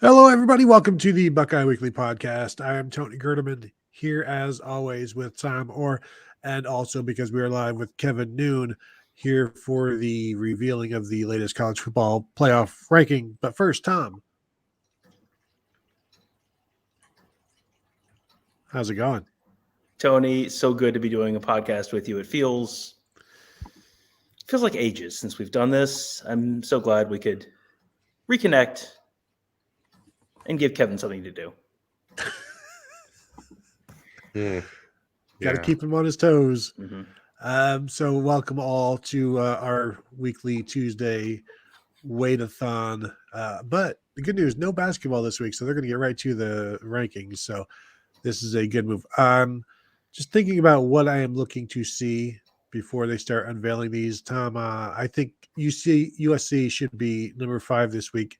Hello, everybody. Welcome to the Buckeye Weekly Podcast. I am Tony Gerdeman here, as always, with Tom Orr, and also because we are live with Kevin Noon here for the revealing of the latest college football playoff ranking. But first, Tom, how's it going? Tony, so good to be doing a podcast with you. It feels like ages since we've done this. I'm so glad we could reconnect and give Kevin something to do. Got to keep him on his toes. So welcome all to our weekly Tuesday wait-a-thon. But the good news, no basketball this week, so they're going to get right to the rankings. So this is a good move. Just thinking about what I am looking to see before they start unveiling these, Tom, I think USC should be number 5 this week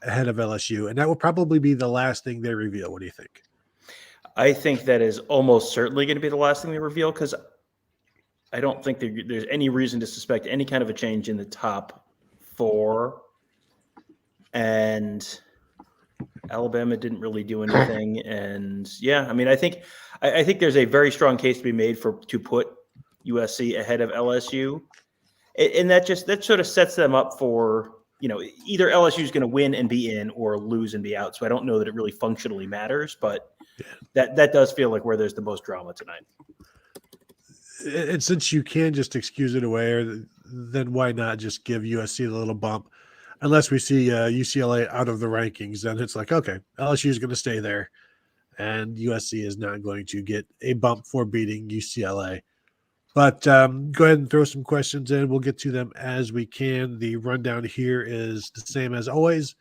ahead of LSU, and that will probably be the last thing they reveal. What do you think? I think that is almost certainly going to be the last thing they reveal, because I don't think there's any reason to suspect any kind of a change in the top 4. And Alabama didn't really do anything. And yeah, I mean, I think there's a very strong case to be made to put USC ahead of LSU. And that sort of sets them up for, either LSU is going to win and be in or lose and be out. So I don't know that it really functionally matters, but that does feel like where there's the most drama tonight. And since you can just excuse it away, then why not just give USC a little bump? Unless we see UCLA out of the rankings, then it's like, okay, LSU is going to stay there, and USC is not going to get a bump for beating UCLA. But go ahead and throw some questions in. We'll get to them as we can. The rundown here is the same as always.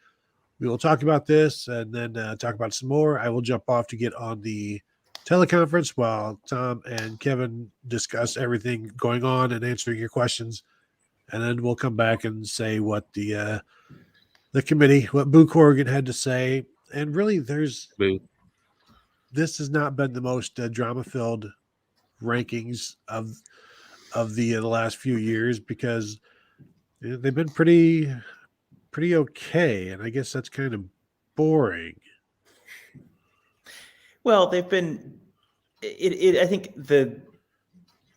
We will talk about this and then talk about some more. I will jump off to get on the teleconference while Tom and Kevin discuss everything going on and answering your questions. And then we'll come back and say what the committee, what Boo Corrigan had to say. And really, this has not been the most drama-filled rankings of the last few years, because they've been pretty okay, and I guess that's kind of boring. Well, they've been. I think the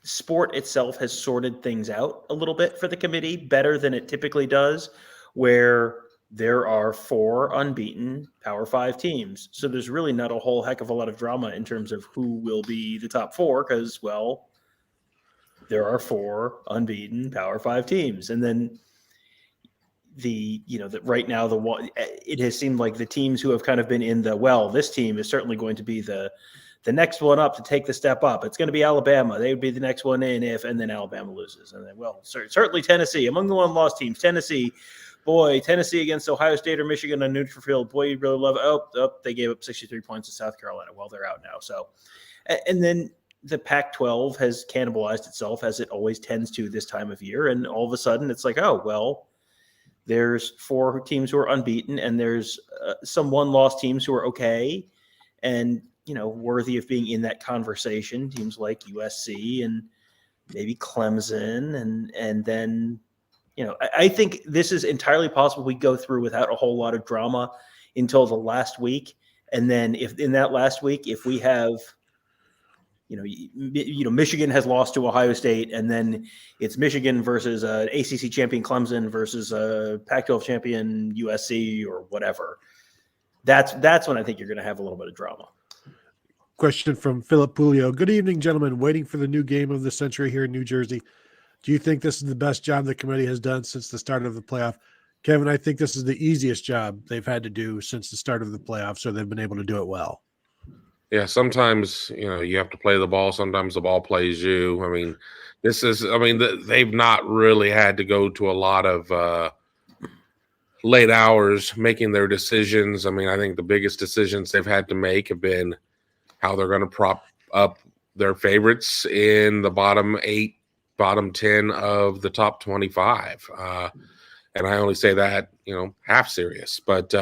sport itself has sorted things out a little bit for the committee better than it typically does, where there are 4 unbeaten Power 5 teams. So there's really not a whole heck of a lot of drama in terms of who will be the top 4, because, well, there are 4 unbeaten Power 5 teams. And then right now, it has seemed like the teams who have kind of been in this team is certainly going to be the next one up to take the step up. It's going to be Alabama. They would be the next one in and then Alabama loses. And then, certainly Tennessee. Among the one-loss teams, Tennessee against Ohio State or Michigan on neutral field. Boy, you'd really love they gave up 63 points to South Carolina. Well, they're out now. So, and then the Pac-12 has cannibalized itself, as it always tends to this time of year. And all of a sudden, it's like, there's 4 teams who are unbeaten, and there's some one-loss teams who are okay and, worthy of being in that conversation. Teams like USC and maybe Clemson. And then, I think this is entirely possible we go through without a whole lot of drama until the last week. And then if in that last week, if we have, Michigan has lost to Ohio State, and then it's Michigan versus an ACC champion Clemson versus a Pac-12 champion USC or whatever. That's when I think you're going to have a little bit of drama. Question from Philip Pulio. Good evening, gentlemen. Waiting for the new game of the century here in New Jersey. Do you think this is the best job the committee has done since the start of the playoff? Kevin, I think this is the easiest job they've had to do since the start of the playoff, so they've been able to do it well. Yeah, sometimes, you have to play the ball. Sometimes the ball plays you. I mean, they've not really had to go to a lot of late hours making their decisions. I mean, I think the biggest decisions they've had to make have been how they're going to prop up their favorites in the bottom 8, bottom 10 of the top 25. And I only say that, half serious. But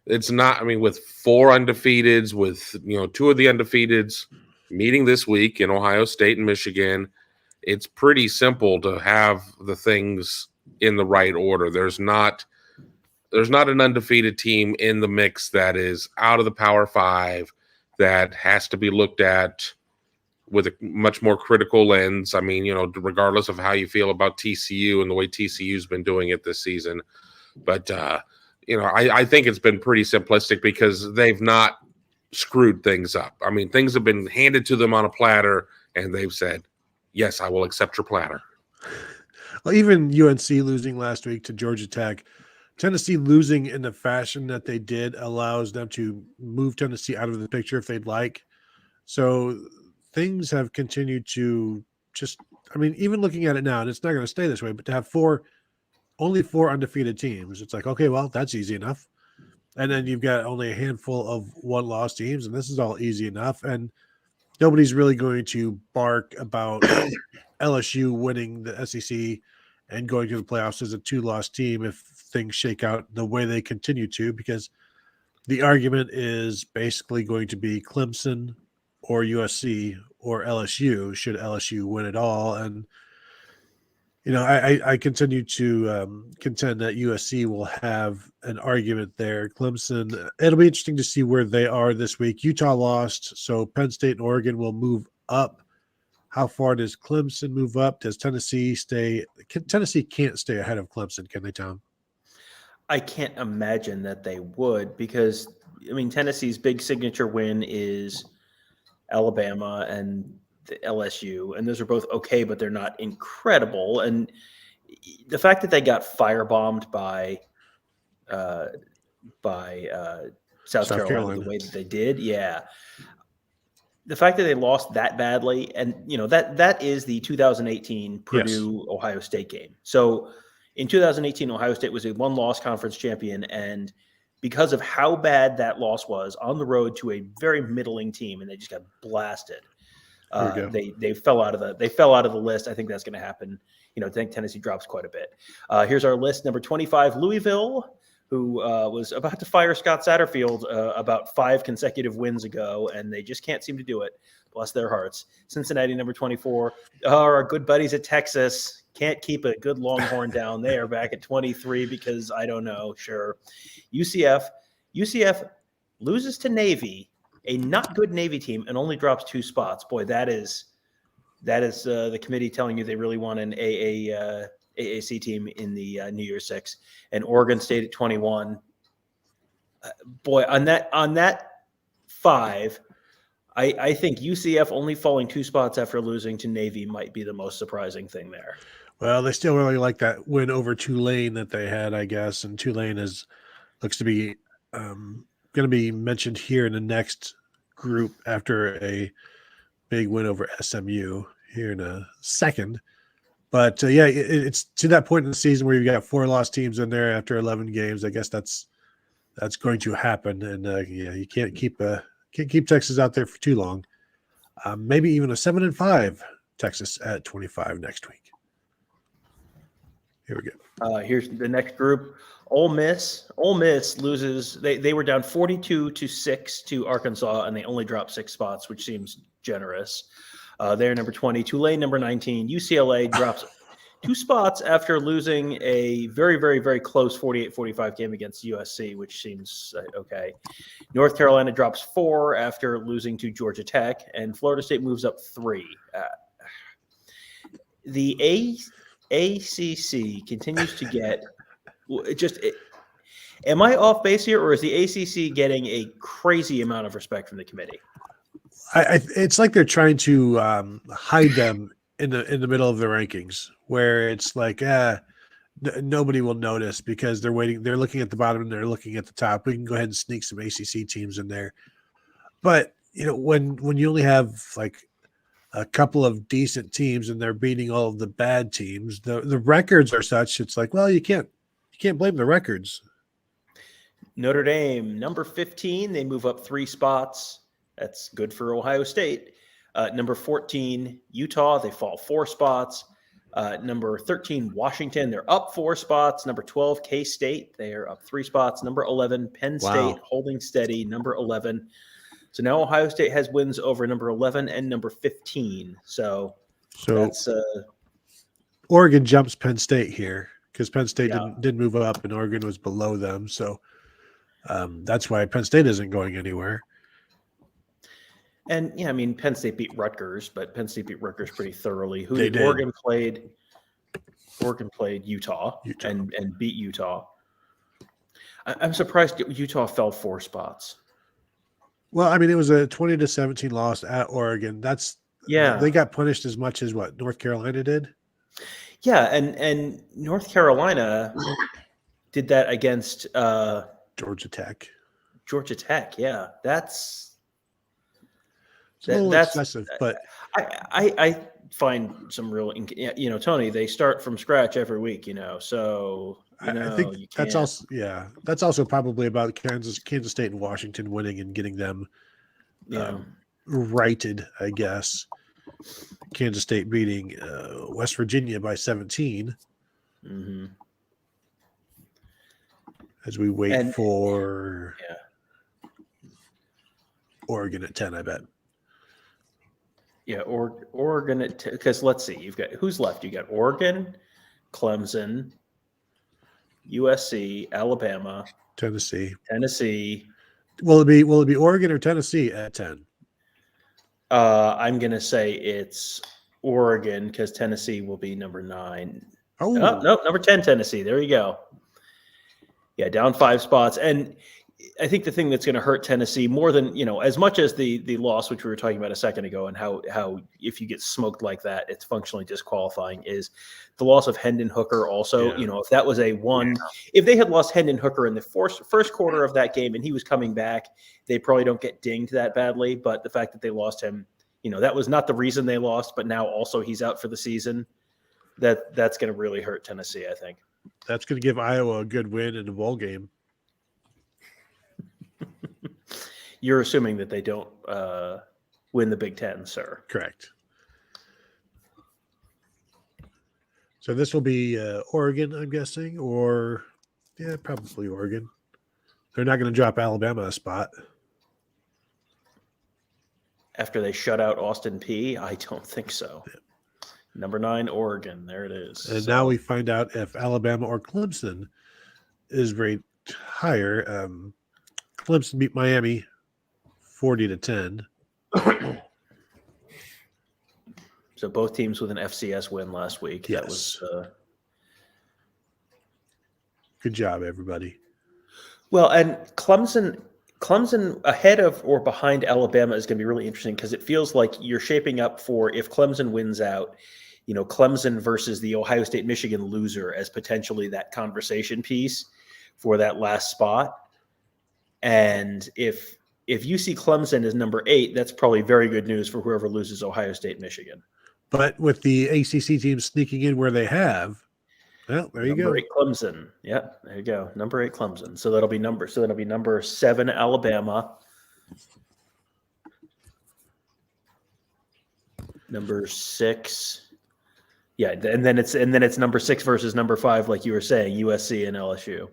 it's not, with 4 undefeateds, with, 2 of the undefeateds meeting this week in Ohio State and Michigan, it's pretty simple to have the things in the right order. There's not there's not an undefeated team in the mix that is out of the Power Five that has to be looked at with a much more critical lens. I mean, regardless of how you feel about TCU and the way TCU's been doing it this season. But, I think it's been pretty simplistic because they've not screwed things up. I mean, things have been handed to them on a platter, and they've said, yes, I will accept your platter. Well, even UNC losing last week to Georgia Tech, Tennessee losing in the fashion that they did allows them to move Tennessee out of the picture if they'd like. So things have continued to even looking at it now, and it's not going to stay this way, but to have only four undefeated teams, it's like, okay, well, that's easy enough. And then you've got only a handful of one-loss teams, and this is all easy enough. And nobody's really going to bark about LSU winning the SEC and going to the playoffs as a two-loss team if things shake out the way they continue to, because the argument is basically going to be Clemson or USC or LSU, should LSU win it all. And, I continue to contend that USC will have an argument there. Clemson, it'll be interesting to see where they are this week. Utah lost, so Penn State and Oregon will move up. How far does Clemson move up? Does Tennessee stay? Tennessee can't stay ahead of Clemson, can they, Tom? I can't imagine that they would, because, Tennessee's big signature win is Alabama and the LSU, and those are both okay, but they're not incredible. And the fact that they got firebombed by South Carolina the way that they did, yeah. The fact that they lost that badly, and that is the 2018 Purdue Ohio State game. So in 2018, Ohio State was a one-loss conference champion, and because of how bad that loss was on the road to a very middling team, and they just got blasted. They fell out of the list. I think that's going to happen. I think Tennessee drops quite a bit. Here's our list. Number 25, Louisville, who was about to fire Scott Satterfield about 5 consecutive wins ago, and they just can't seem to do it. Bless their hearts. Cincinnati, number 24. Our good buddies at Texas can't keep a good Longhorn down there, back at 23 because I don't know. Sure. UCF loses to Navy, a not good Navy team, and only drops 2 spots. Boy, that is the committee telling you they really want an AAC team in the New Year's Six. And Oregon State at 21. Boy, on that 5, I think UCF only falling 2 spots after losing to Navy might be the most surprising thing there. Well, they still really like that win over Tulane that they had, I guess, and Tulane looks to be going to be mentioned here in the next group after a big win over SMU here in a second. But it's to that point in the season where you've got 4 lost teams in there after 11 games. I guess that's going to happen, and you can't keep Texas out there for too long. Maybe even a 7-5 Texas at 25 next week. Here we go. Here's the next group. Ole Miss loses. They were down 42-6 to Arkansas, and they only dropped 6 spots, which seems generous. They're number 20. Tulane, number 19. UCLA drops 2 spots after losing a very, very, very close 48-45 game against USC, which seems okay. North Carolina drops 4 after losing to Georgia Tech, and Florida State moves up 3. The ACC continues to get am I off base here, or is the ACC getting a crazy amount of respect from the committee? It's like they're trying to hide them in the middle of the rankings, where it's like nobody will notice because they're waiting. They're looking at the bottom and they're looking at the top. We can go ahead and sneak some ACC teams in there, but when you only have like a couple of decent teams and they're beating all of the bad teams, the records are such. It's like, well, you can't blame the records. Notre Dame, number 15, they move up 3 spots. That's good for Ohio State. Number 14, Utah, they fall 4 spots. Number 13, Washington, they're up 4 spots. Number 12, K-State, they are up 3 spots. Number 11, Penn State, holding steady, number 11. So now Ohio State has wins over number 11 and number 15. So that's Oregon jumps Penn State here because Penn State didn't move up and Oregon was below them. So that's why Penn State isn't going anywhere. And yeah, I mean, Penn State beat Rutgers, but Penn State beat Rutgers pretty thoroughly. They did. Oregon played? Oregon played Utah. And beat Utah. I'm surprised Utah fell 4 spots. Well, I mean, it was a 20-17 loss at Oregon. They got punished as much as what North Carolina did. Yeah, and North Carolina did that against Georgia Tech. Georgia Tech, yeah, that's a little excessive, but I find some real, Tony. They start from scratch every week, so I think that's also probably about Kansas State and Washington winning and getting them righted, I guess. Kansas State beating West Virginia by 17. Mm-hmm. As we wait for Oregon at 10, I bet. Yeah, Oregon at 10, because let's see, you've got who's left? You got Oregon, Clemson, USC, Alabama, Tennessee. Will it be Oregon or Tennessee at 10? I'm gonna say it's Oregon because Tennessee will be number 9. Oh no, number 10, Tennessee. There you go. Yeah, down 5 spots. And I think the thing that's going to hurt Tennessee more than, as much as the loss, which we were talking about a second ago, and how if you get smoked like that, it's functionally disqualifying, is the loss of Hendon Hooker also. Yeah. If that was if they had lost Hendon Hooker in the first quarter of that game and he was coming back, they probably don't get dinged that badly. But the fact that they lost him, that was not the reason they lost, but now also he's out for the season. That's going to really hurt Tennessee, I think. That's going to give Iowa a good win in the bowl game. You're assuming that they don't win the Big Ten, sir. Correct. So this will be Oregon, I'm guessing, or probably Oregon. They're not going to drop Alabama a spot. After they shut out Austin Peay? I don't think so. Yeah. Number 9, Oregon. There it is. And now we find out if Alabama or Clemson is rated higher. Clemson beat Miami 40-10. So both teams with an FCS win last week. Yes. That was good job, everybody. Well, and Clemson ahead of or behind Alabama is going to be really interesting because it feels like you're shaping up for, if Clemson wins out, Clemson versus the Ohio State Michigan loser as potentially that conversation piece for that last spot. And if you see Clemson as number 8, that's probably very good news for whoever loses Ohio State Michigan. But with the ACC teams sneaking in where they have, well, there you go. Number 8 Clemson. Yeah, there you go. Number 8 Clemson. So that'll be number 7 Alabama. Number 6. Yeah, and then it's number 6 versus number 5, like you were saying, USC and LSU.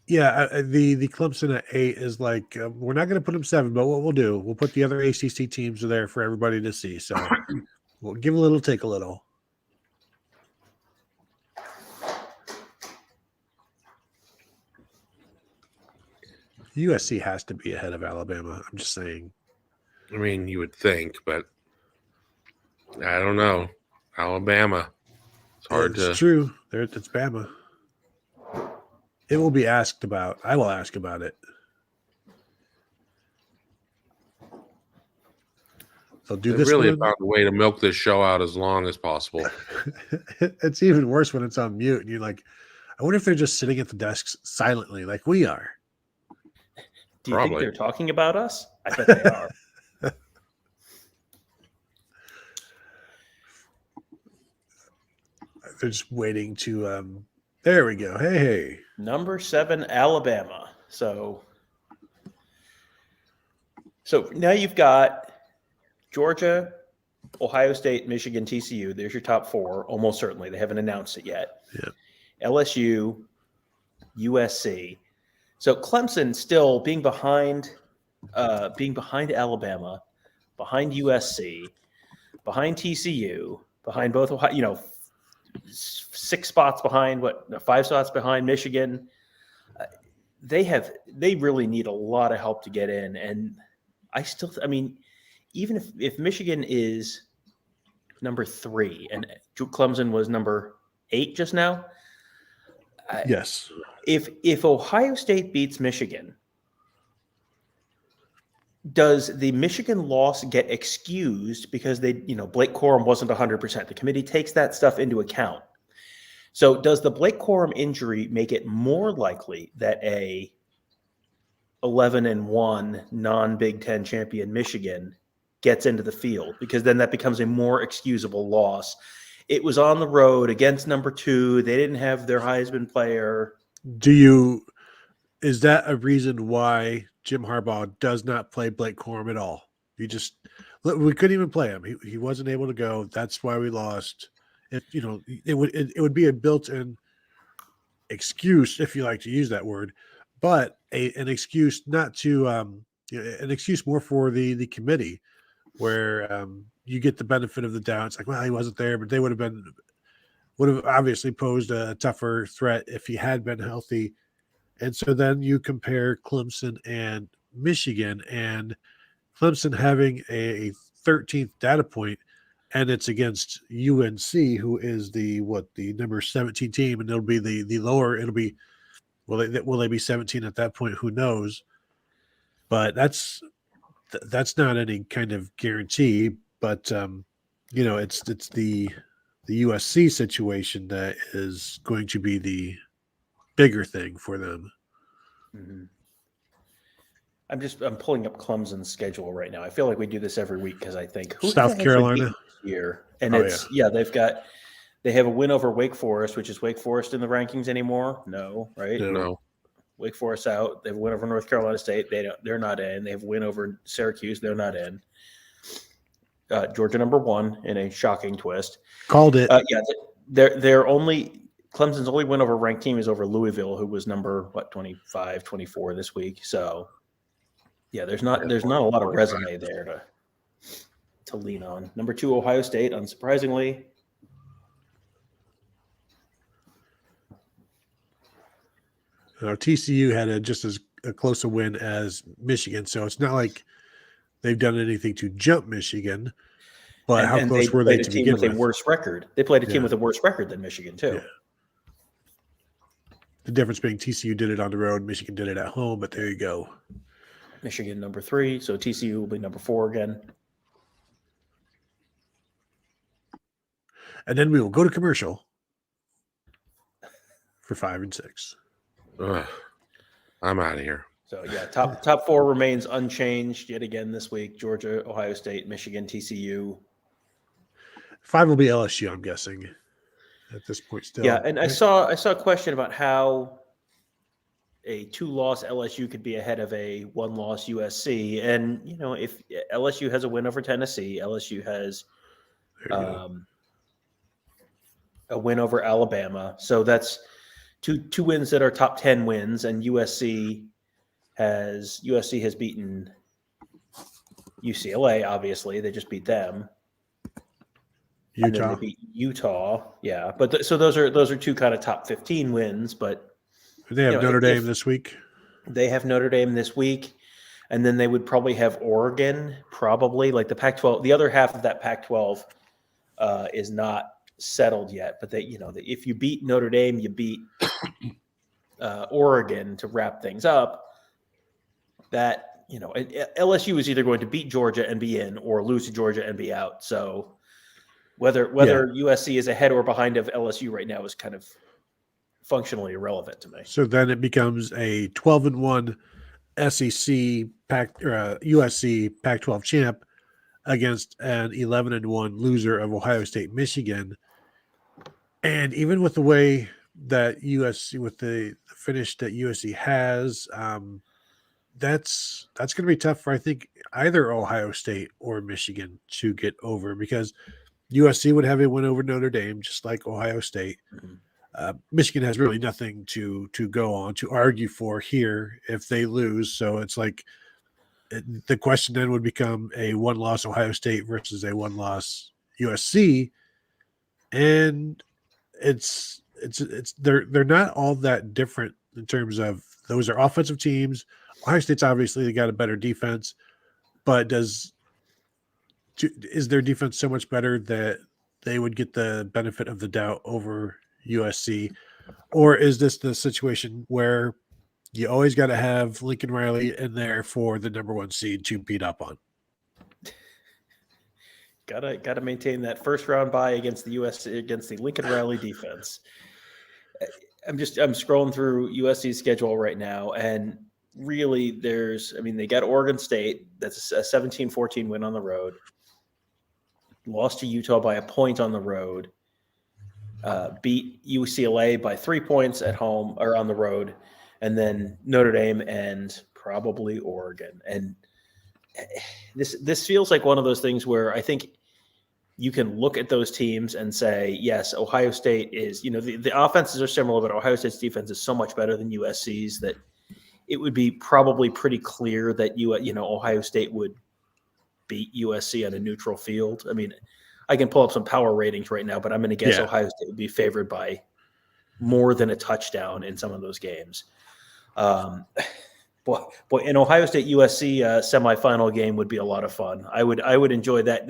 Yeah, the Clemson at 8 is like, we're not going to put them 7, but what we'll do, we'll put the other ACC teams there for everybody to see. So we'll give a little, take a little. USC has to be ahead of Alabama. I'm just saying. I mean, you would think, but I don't know. Alabama. It's hard to. It's true. It's Bama. It will be asked about. I will ask about it. They'll do this. Really found a way to milk this show out as long as possible. It's even worse when it's on mute, and you're like, I wonder if they're just sitting at the desks silently, like we are. Do you think they're talking about us? I bet they are. They're just waiting to. There we go. Hey. Number 7, Alabama. So now you've got Georgia, Ohio State, Michigan, TCU. There's your top 4, almost certainly. They haven't announced it yet. Yeah. LSU, USC. So Clemson still being behind Alabama, behind USC, behind TCU, behind both Ohio, 6 spots behind 5 spots behind Michigan. They really need a lot of help to get in. And even if Michigan is number 3 and Clemson was number 8 just now, Yes. If Ohio State beats Michigan, does the Michigan loss get excused because Blake Corum wasn't 100%? The committee takes that stuff into account. So does the Blake Corum injury make it more likely that a 11-1 non-Big Ten champion Michigan gets into the field? Because then that becomes a more excusable loss. It was on the road against number 2. They didn't have their Heisman player. Is that a reason why Jim Harbaugh does not play Blake Corum at all? We couldn't even play him. He wasn't able to go. That's why we lost. It would be a built-in excuse, if you like to use that word, but an excuse not to an excuse more for the committee, where you get the benefit of the doubt. It's like, well, he wasn't there, but they would have obviously posed a tougher threat if he had been healthy. And so then you compare Clemson and Michigan, and Clemson having a 13th data point, and it's against UNC, who is the number 17 team, and it'll be the lower. It'll be will they be 17 at that point? Who knows? But that's not any kind of guarantee. But it's the USC situation that is going to be the bigger thing for them. Mm-hmm. I'm pulling up Clemson's schedule right now. I feel like we do this every week because I think South Carolina this year, and they have a win over Wake Forest, which is Wake Forest in the rankings anymore? No, right? No. Wake Forest out. They have a win over North Carolina State. They're not in. They have a win over Syracuse. They're not in. Georgia number 1 in a shocking twist. Called it. They're only. Clemson's only win over ranked team is over Louisville, who was number 25, 24 this week. So, yeah, there's not a lot of resume there to lean on. Number 2, Ohio State, unsurprisingly. TCU had just as close a win as Michigan, so it's not like they've done anything to jump Michigan. But how close were they to begin with? A worse record. They played a team with a worse record than Michigan too. Yeah. The difference being TCU did it on the road, Michigan did it at home, but there you go. Michigan number 3, so TCU will be number 4 again. And then we will go to commercial for 5 and 6. I'm out of here. So yeah, top 4 remains unchanged yet again this week. Georgia, Ohio State, Michigan, TCU. 5 will be LSU, I'm guessing, at this point still. Yeah, and I saw a question about how a 2-loss LSU could be ahead of a 1-loss USC. And if LSU has a win over Tennessee, LSU has a win over Alabama. So that's two wins that are top 10 wins, and USC has beaten UCLA. Obviously, they just beat them. Utah. And then they beat Utah. Yeah, but so those are 2 kind of top 15 wins. But they have Notre Dame this week. They have Notre Dame this week, and then they would probably have Oregon. Probably like the Pac-12. The other half of that Pac-12 is not settled yet. But if you beat Notre Dame, you beat Oregon to wrap things up. That LSU is either going to beat Georgia and be in, or lose to Georgia and be out. So whether USC is ahead or behind of LSU right now is kind of functionally irrelevant to me. So then it becomes a 12-1 SEC USC Pac-12 champ against an 11-1 loser of Ohio State, Michigan. And even with the way that USC, with the finish that USC has, that's going to be tough for, I think, either Ohio State or Michigan to get over, because USC would have a win over Notre Dame, just like Ohio State. Mm-hmm. Michigan has really nothing to go on, to argue for here if they lose. So it's like the question then would become a one-loss Ohio State versus a one-loss USC, and it's they're not all that different in terms of those are offensive teams. Ohio State's obviously got a better defense, but is their defense so much better that they would get the benefit of the doubt over USC, or is this the situation where you always got to have Lincoln Riley in there for the number one seed to beat up on? Gotta maintain that first round bye against the against the Lincoln Riley defense. I'm scrolling through USC's schedule right now, and really they got Oregon State. That's a 17-14 win on the road. Lost to Utah by a point on the road. Beat UCLA by 3 points at home or on the road, and then Notre Dame and probably Oregon. And this feels like one of those things where I think you can look at those teams and say, yes, Ohio State is, the offenses are similar, but Ohio State's defense is so much better than USC's that it would be probably pretty clear that Ohio State would beat USC on a neutral field. I mean, I can pull up some power ratings right now, but I'm going to guess Ohio State would be favored by more than a touchdown in some of those games. Boy, an Ohio State USC semifinal game would be a lot of fun. I would enjoy that.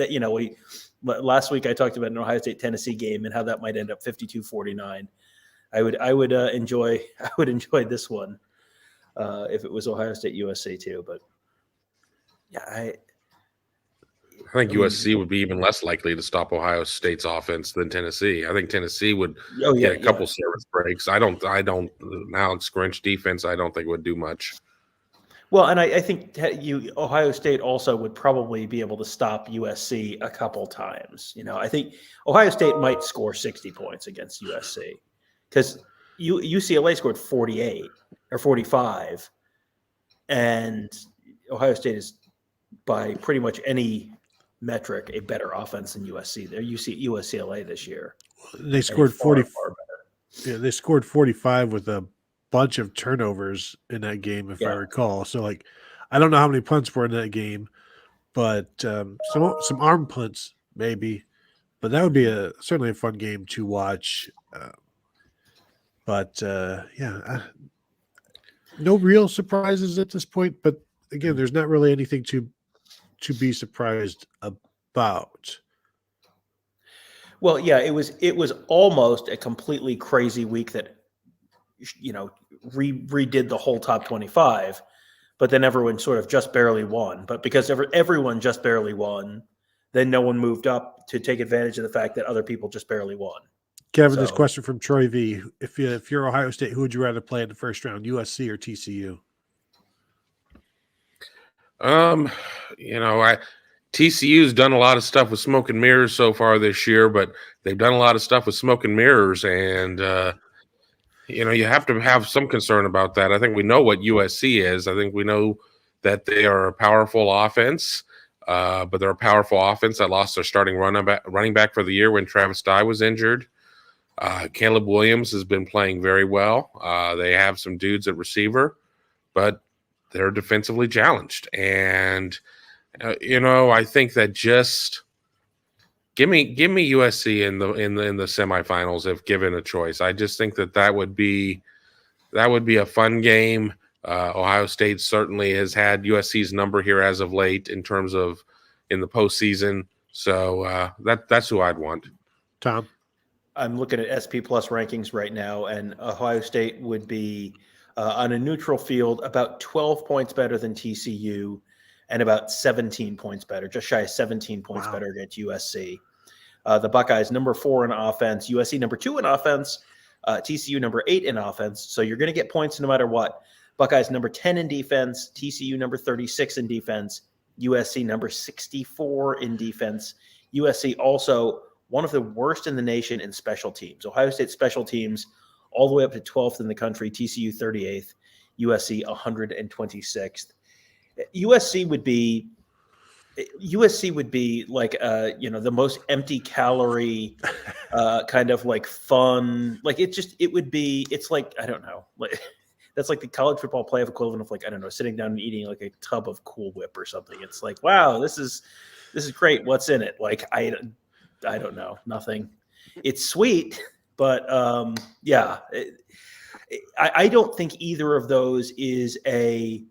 Last week I talked about an Ohio State Tennessee game and how that might end up 52-49. I would enjoy this one if it was Ohio State USC too. But yeah, I think USC would be even less likely to stop Ohio State's offense than Tennessee. I think Tennessee would get a couple service breaks. I don't now Grinch defense. I don't think would do much. Well, and I think Ohio State also would probably be able to stop USC a couple times. I think Ohio State might score 60 points against USC because UCLA scored 48 or 45, and Ohio State is by pretty much any metric a better offense than USC. They're UCLA this year. They scored 40. Yeah, they scored 45 with a bunch of turnovers in that game, if I recall. So, I don't know how many punts were in that game, but some arm punts maybe. But that would be certainly a fun game to watch. No real surprises at this point. But again, there's not really anything to be surprised about. Well, yeah, it was almost a completely crazy week that redid the whole top 25, but then everyone sort of just barely won. But because everyone just barely won, then no one moved up to take advantage of the fact that other people just barely won. Kevin, this question from Troy V. If you're Ohio State, who would you rather play in the first round, USC or TCU? TCU's done a lot of stuff with smoke and mirrors so far this year, but they've done a lot of stuff with smoke and mirrors, and you have to have some concern about that. I think we know what USC is. I think we know that they are a powerful offense, but they're a powerful offense that lost their starting running back for the year when Travis Dye was injured. Caleb Williams has been playing very well. They have some dudes at receiver, but they're defensively challenged. And, I think that just give me USC in the semifinals if given a choice. I just think that would be a fun game. Ohio State certainly has had USC's number here as of late in terms of in the postseason. So that's who I'd want. Tom? I'm looking at SP Plus rankings right now, and Ohio State would be on a neutral field about 12 points better than TCU and about 17 points better, just shy of 17 points better against USC. The Buckeyes, number 4 in offense, USC number 2 in offense, TCU number 8 in offense. So you're going to get points no matter what. Buckeyes number 10 in defense, TCU number 36 in defense, USC number 64 in defense. USC also one of the worst in the nation in special teams. Ohio State special teams all the way up to 12th in the country, TCU 38th, USC 126th. USC would be like the most empty calorie kind of like fun, like it's like, I don't know, like that's like the college football playoff equivalent of like, I don't know, sitting down and eating like a tub of Cool Whip or something. It's like, wow, this is great. What's in it? Like, I don't know, nothing. It's sweet, but yeah, I don't think either of those is a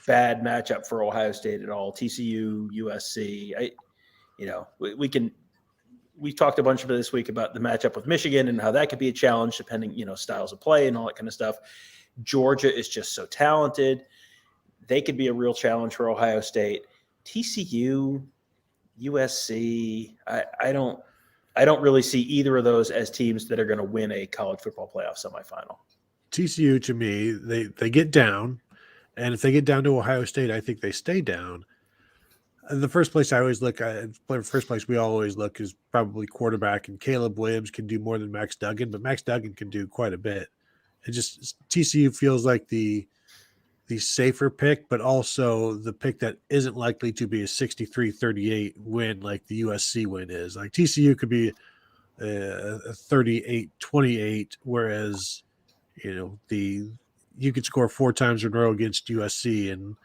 bad matchup for Ohio State at all. TCU, USC. We've talked a bunch of it this week about the matchup with Michigan and how that could be a challenge depending, styles of play and all that kind of stuff. Georgia is just so talented. They could be a real challenge for Ohio State. TCU, USC, I don't really see either of those as teams that are going to win a college football playoff semifinal. TCU, to me, they get down, and if they get down to Ohio State, I think they stay down. And the first place I always look at, the first place we always look is probably quarterback, and Caleb Williams can do more than Max Duggan, but Max Duggan can do quite a bit. It just TCU feels like the safer pick, but also the pick that isn't likely to be a 63-38 win like the USC win is. Like TCU could be a 38-28, whereas you could score 4 times in a row against USC and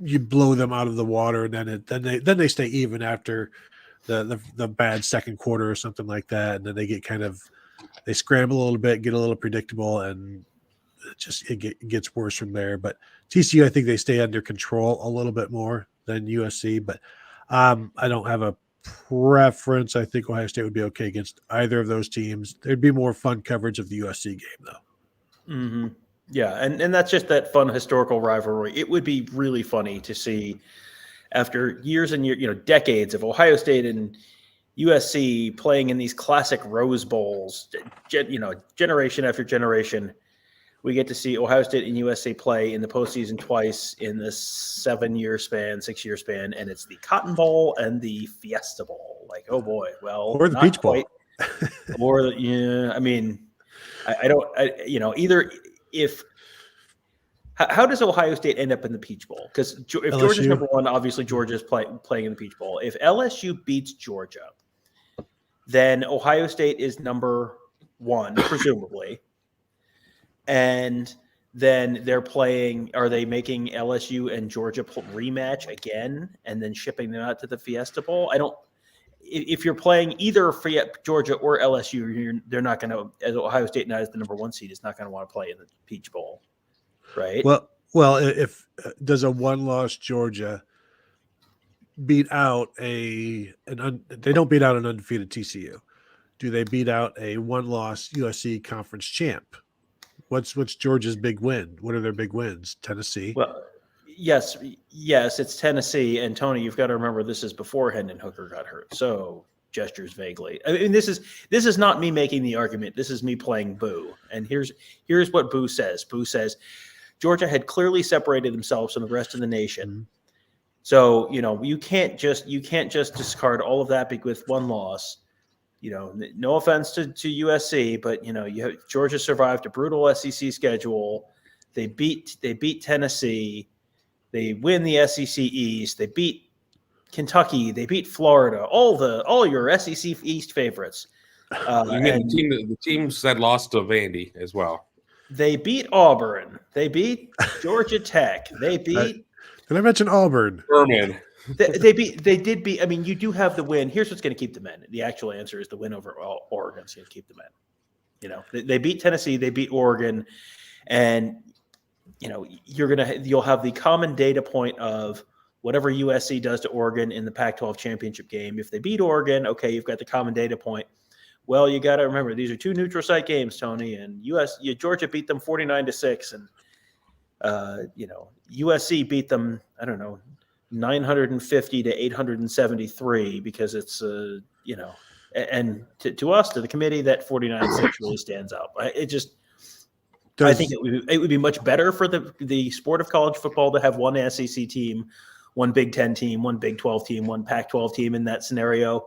you blow them out of the water, and then they stay even after the bad second quarter or something like that, and then they get they scramble a little bit, get a little predictable, and it gets worse from there. But TCU, I think they stay under control a little bit more than USC, but I don't have a preference. I think Ohio State would be okay against either of those teams. There'd be more fun coverage of the USC game, though. Mm-hmm. Yeah, and that's just that fun historical rivalry. It would be really funny to see after years and years, decades of Ohio State and USC playing in these classic Rose Bowls, generation after generation. We get to see Ohio State and USC play in the postseason twice in this 6-year span, and it's the Cotton Bowl and the Fiesta Bowl. Like, oh boy, well, or the Peach Bowl, or yeah. I mean, I don't, either. How does Ohio State end up in the Peach Bowl? Because if LSU. Georgia's number one, obviously Georgia's playing in the Peach Bowl. If LSU beats Georgia, then Ohio State is number one, presumably. And then they're playing. Are they making LSU and Georgia rematch again, and then shipping them out to the Fiesta Bowl? I don't. If you're playing either Georgia or LSU, they're not going to. As Ohio State now is the number one seed, is not going to want to play in the Peach Bowl, right? Well, if does a one-loss Georgia beat out they don't beat out an undefeated TCU? Do they beat out a one-loss USC conference champ? What's Georgia's big win? What are their big wins? Tennessee. Well, yes, it's Tennessee. And Tony, you've got to remember this is before Hendon Hooker got hurt. So gestures vaguely. I mean, this is not me making the argument. This is me playing Boo. And here's what Boo says. Boo says Georgia had clearly separated themselves from the rest of the nation. Mm-hmm. So you can't just discard all of that with one loss. No offense to USC, but Georgia survived a brutal SEC schedule. They beat Tennessee. They win the SEC East. They beat Kentucky. They beat Florida. All your SEC East favorites. The teams that lost to Vandy as well. They beat Auburn. They beat Georgia Tech. They beat. Did I mention Auburn? Furman. They did beat. I mean, you do have the win. Here's what's going to keep them in. The actual answer is the win over Oregon's going to keep them in. They beat Tennessee. They beat Oregon, and you'll have the common data point of whatever USC does to Oregon in the Pac-12 championship game. If they beat Oregon, okay, you've got the common data point. Well, you got to remember these are 2 neutral site games, Tony, and Georgia beat them 49-6, and USC beat them, I don't know, 950 to 873 because it's and to us, to the committee, that 49-6 really stands out. I think it would be much better for the sport of college football to have one SEC team, one Big Ten team, one Big 12 team, one Pac-12 team in that scenario.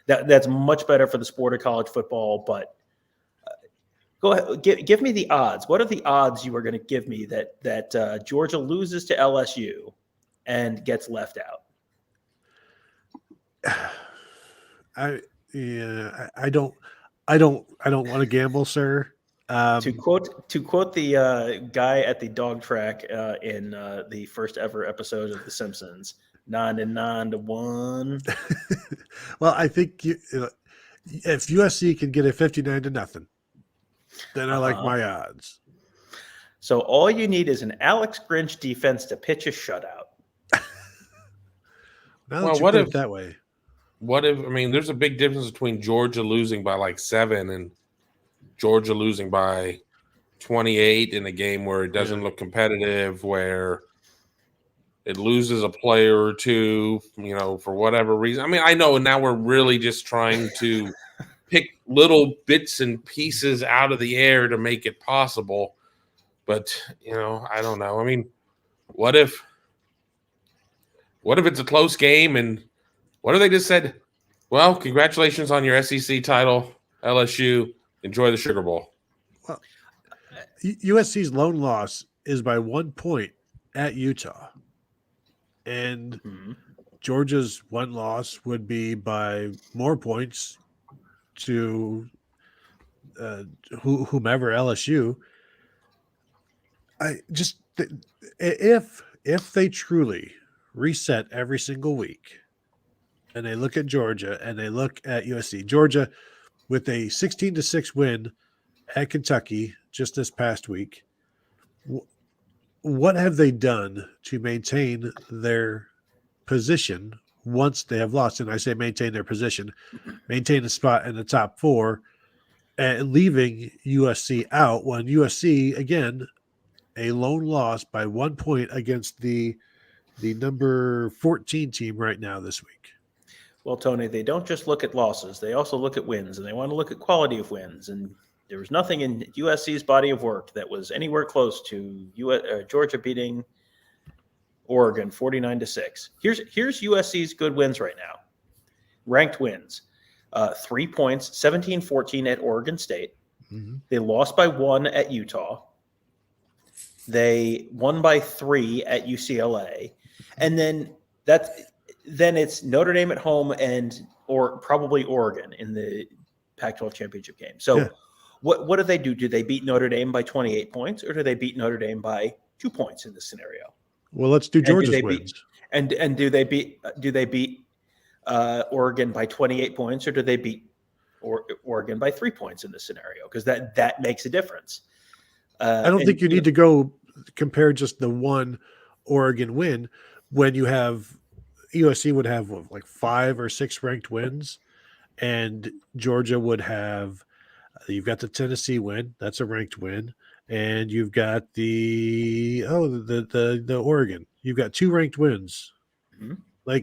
That's much better for the sport of college football. But go ahead, give me the odds. What are the odds you are going to give me that Georgia loses to LSU and gets left out? I don't want to gamble, sir. To quote the guy at the dog track in the first ever episode of The Simpsons, 9 to 1. Well, I think if USC can get a 59-0, then I like my odds. So all you need is an Alex Grinch defense to pitch a shutout. Now that you put it that way. What if, I mean, there's a big difference between Georgia losing by like 7 and Georgia losing by 28 in a game where it doesn't look competitive, where it loses a player or two, for whatever reason. I mean, I know now we're really just trying to pick little bits and pieces out of the air to make it possible. But, I don't know. I mean, what if it's a close game and what if they just said, well, congratulations on your SEC title, LSU, enjoy the Sugar Bowl. Well, USC's lone loss is by 1 point at Utah. And Georgia's one loss would be by more points to whomever, LSU. If they truly reset every single week and they look at Georgia and they look at USC, Georgia with a 16-6 win at Kentucky just this past week, what have they done to maintain their position once they have lost? And I say maintain their position, maintain a spot in the top 4, and leaving USC out when USC, again, a lone loss by 1 point against the number 14 team right now this week. Well, Tony, they don't just look at losses. They also look at wins, and they want to look at quality of wins. And there was nothing in USC's body of work that was anywhere close to Georgia beating Oregon 49-6. Here's USC's good wins right now. Ranked wins. 3 points, 17-14 at Oregon State. Mm-hmm. They lost by 1 at Utah. They won by 3 at UCLA. And then it's Notre Dame at home or probably Oregon in the Pac-12 championship game. So what do they do? Do they beat Notre Dame by 28 points, or do they beat Notre Dame by 2 points in this scenario? Well, let's do Georgia's wins. And do they beat Oregon by 28 points, or do they beat Oregon by 3 points in this scenario? Because that makes a difference. I don't think you need to go compare just the one Oregon win when you have USC would have like 5 or 6 ranked wins, and Georgia would have. You've got the Tennessee win. That's a ranked win. And you've got the Oregon. You've got 2 ranked wins. Mm-hmm.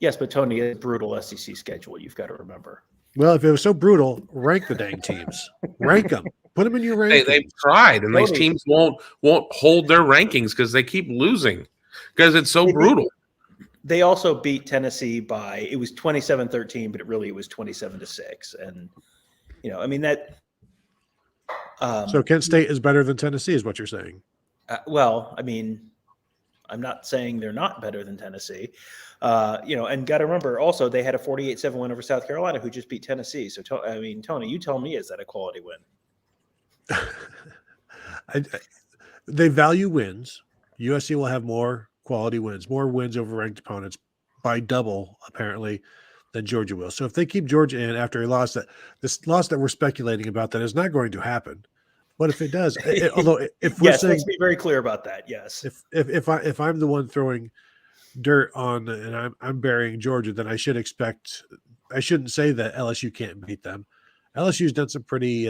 Yes, but Tony, it's a brutal SEC schedule. You've got to remember. Well, if it was so brutal, rank the dang teams. Rank them. Put them in your rankings. They've tried, and these teams won't hold their rankings because they keep losing because it's so brutal. They also beat Tennessee by, it was 27-13, but it was 27-6. And, I mean, that. So Kent State is better than Tennessee is what you're saying. Well, I mean, I'm not saying they're not better than Tennessee. And got to remember also they had a 48-7 win over South Carolina, who just beat Tennessee. So, Tony, you tell me, is that a quality win? They value wins. USC will have more quality wins, more wins over ranked opponents by double, apparently, than Georgia will. So if they keep Georgia in after a loss, this loss that we're speculating about that is not going to happen. What if it does? Although if we're saying, let's be very clear about that. Yes. If I'm the one throwing dirt on and I'm burying Georgia, then I shouldn't say that LSU can't beat them. LSU's done some pretty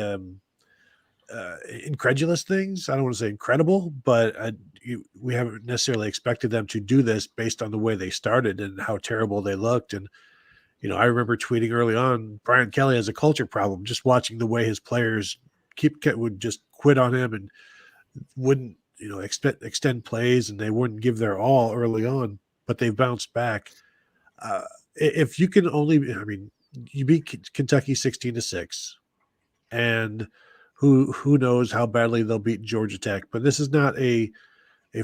incredulous things. I don't want to say incredible, but we haven't necessarily expected them to do this based on the way they started and how terrible they looked. And, I remember tweeting early on, Brian Kelly has a culture problem, just watching the way his players would just quit on him and wouldn't, extend plays, and they wouldn't give their all early on, but they've bounced back. If you can you beat Kentucky 16-6, and who knows how badly they'll beat Georgia Tech, but this is not a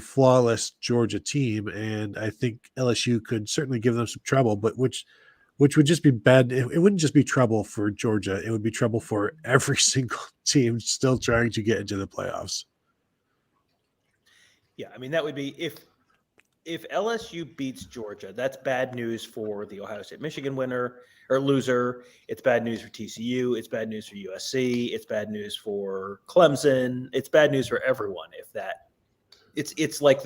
flawless Georgia team, and I think LSU could certainly give them some trouble, but which which would just be bad. It wouldn't just be trouble for Georgia. It would be trouble for every single team still trying to get into the playoffs. Yeah, I mean, that would be if LSU beats Georgia, that's bad news for the Ohio State Michigan winner or loser. It's bad news for TCU. It's bad news for USC. It's bad news for Clemson. It's bad news for everyone. If that, it's like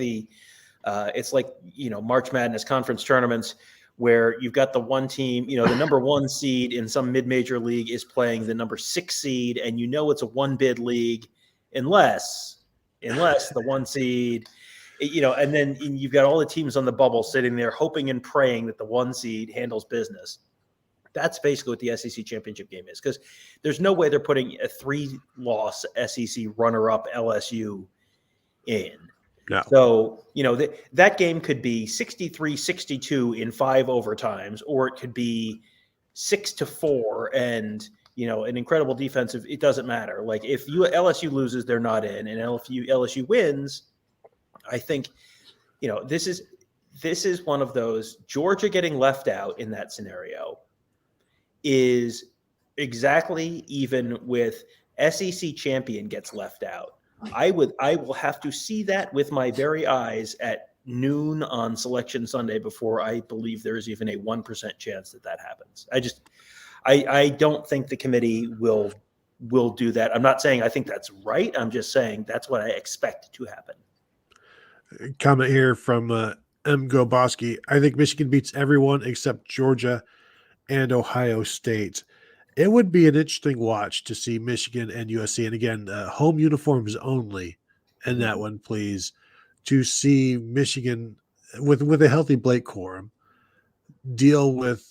March Madness conference tournaments where you've got the one team, the number 1 seed in some mid-major league is playing the number 6 seed, and it's a one-bid league unless the 1 seed, and then you've got all the teams on the bubble sitting there hoping and praying that the 1 seed handles business. That's basically what the SEC championship game is, because there's no way they're putting a 3-loss SEC runner-up LSU in. No. So, that game could be 63-62 in 5 overtimes, or it could be 6-4 and, an incredible defensive. It doesn't matter. Like if LSU loses, they're not in, and LSU wins. I think, this is one of those. Georgia getting left out in that scenario is exactly even with SEC champion gets left out. I will have to see that with my very eyes at noon on Selection Sunday before I believe there is even a 1% chance that happens. I don't think the committee will do that. I'm not saying I think that's right. I'm just saying that's what I expect to happen. Comment here from M. Goboski. I think Michigan beats everyone except Georgia and Ohio State. It would be an interesting watch to see Michigan and USC, and again, home uniforms only in that one, please, to see Michigan with a healthy Blake Corum deal with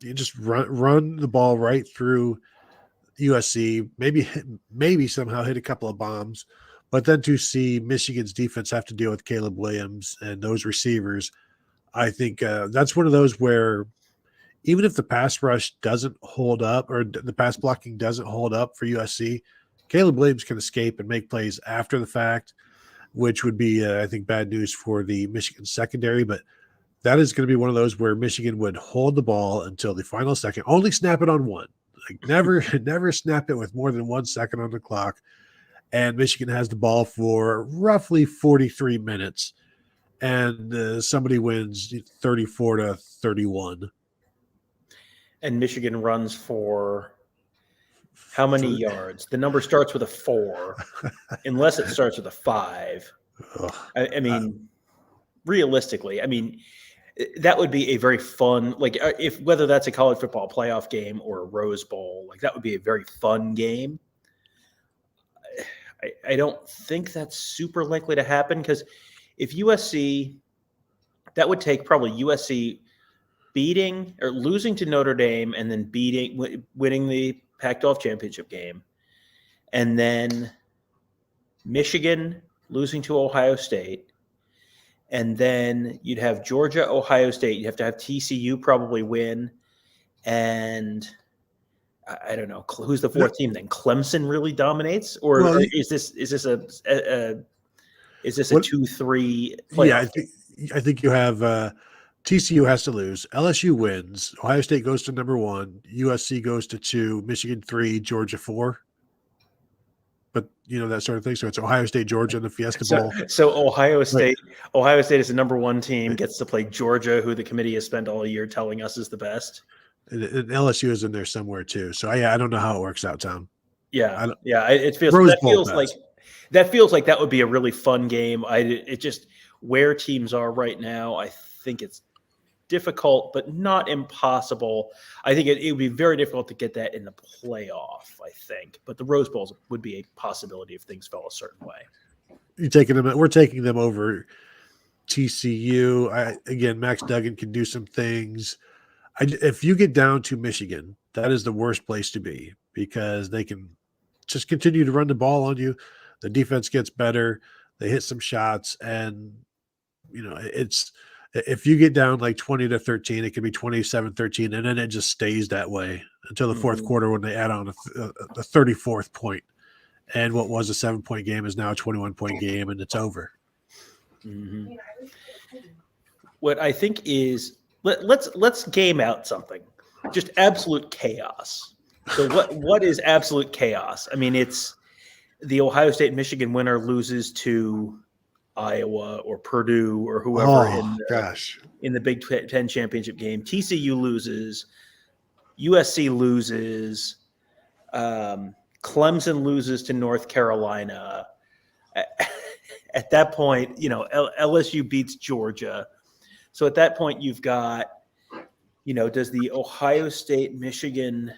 just run the ball right through USC, maybe somehow hit a couple of bombs, but then to see Michigan's defense have to deal with Caleb Williams and those receivers, I think that's one of those where even if the pass rush doesn't hold up or the pass blocking doesn't hold up for USC, Caleb Williams can escape and make plays after the fact, which would be, I think, bad news for the Michigan secondary. But that is going to be one of those where Michigan would hold the ball until the final second, only snap it on one. Like never snap it with more than 1 second on the clock. And Michigan has the ball for roughly 43 minutes. And somebody wins 34-31. And Michigan runs for how many yards? The number starts with a 4, unless it starts with a 5. I mean, realistically, that would be a very fun, if whether that's a college football playoff game or a Rose Bowl, that would be a very fun game. I don't think that's super likely to happen, because if USC, that would take probably USC beating or losing to Notre Dame and then winning the Pac-12 championship game, and then Michigan losing to Ohio State, and then you'd have Georgia, Ohio State. You have to have TCU probably win, and I don't know who's the 4th team. Then Clemson really dominates, or is this a 2-3 playoff? Yeah, I think you have. TCU has to lose. LSU wins. Ohio State goes to number 1. USC goes to 2. Michigan 3. Georgia 4. But that sort of thing. So it's Ohio State, Georgia in the Fiesta Bowl. So Ohio State is the number 1 team, gets to play Georgia, who the committee has spent all year telling us is the best. And LSU is in there somewhere too. So I don't know how it works out, Tom. Yeah. It feels like that would be a really fun game. It just where teams are right now, I think it's difficult, but not impossible. I think it would be very difficult to get that in the playoff, I think. But the Rose Bowls would be a possibility if things fell a certain way. We're taking them over TCU. Again, Max Duggan can do some things. If you get down to Michigan, that is the worst place to be, because they can just continue to run the ball on you. The defense gets better. They hit some shots, and it's – if you get down 20-13, it could be 27-13, and then it just stays that way until the fourth quarter when they add on the 34th point. And what was a 7-point game is now a 21-point game, and it's over. Mm-hmm. What I think is let's game out something. Just absolute chaos. So what is absolute chaos? I mean, it's the Ohio State Michigan winner loses to Iowa or Purdue or whoever in the Big Ten championship game. TCU loses, USC loses, Clemson loses to North Carolina. At that point, LSU beats Georgia. So at that point, you've got, does the Ohio State Michigan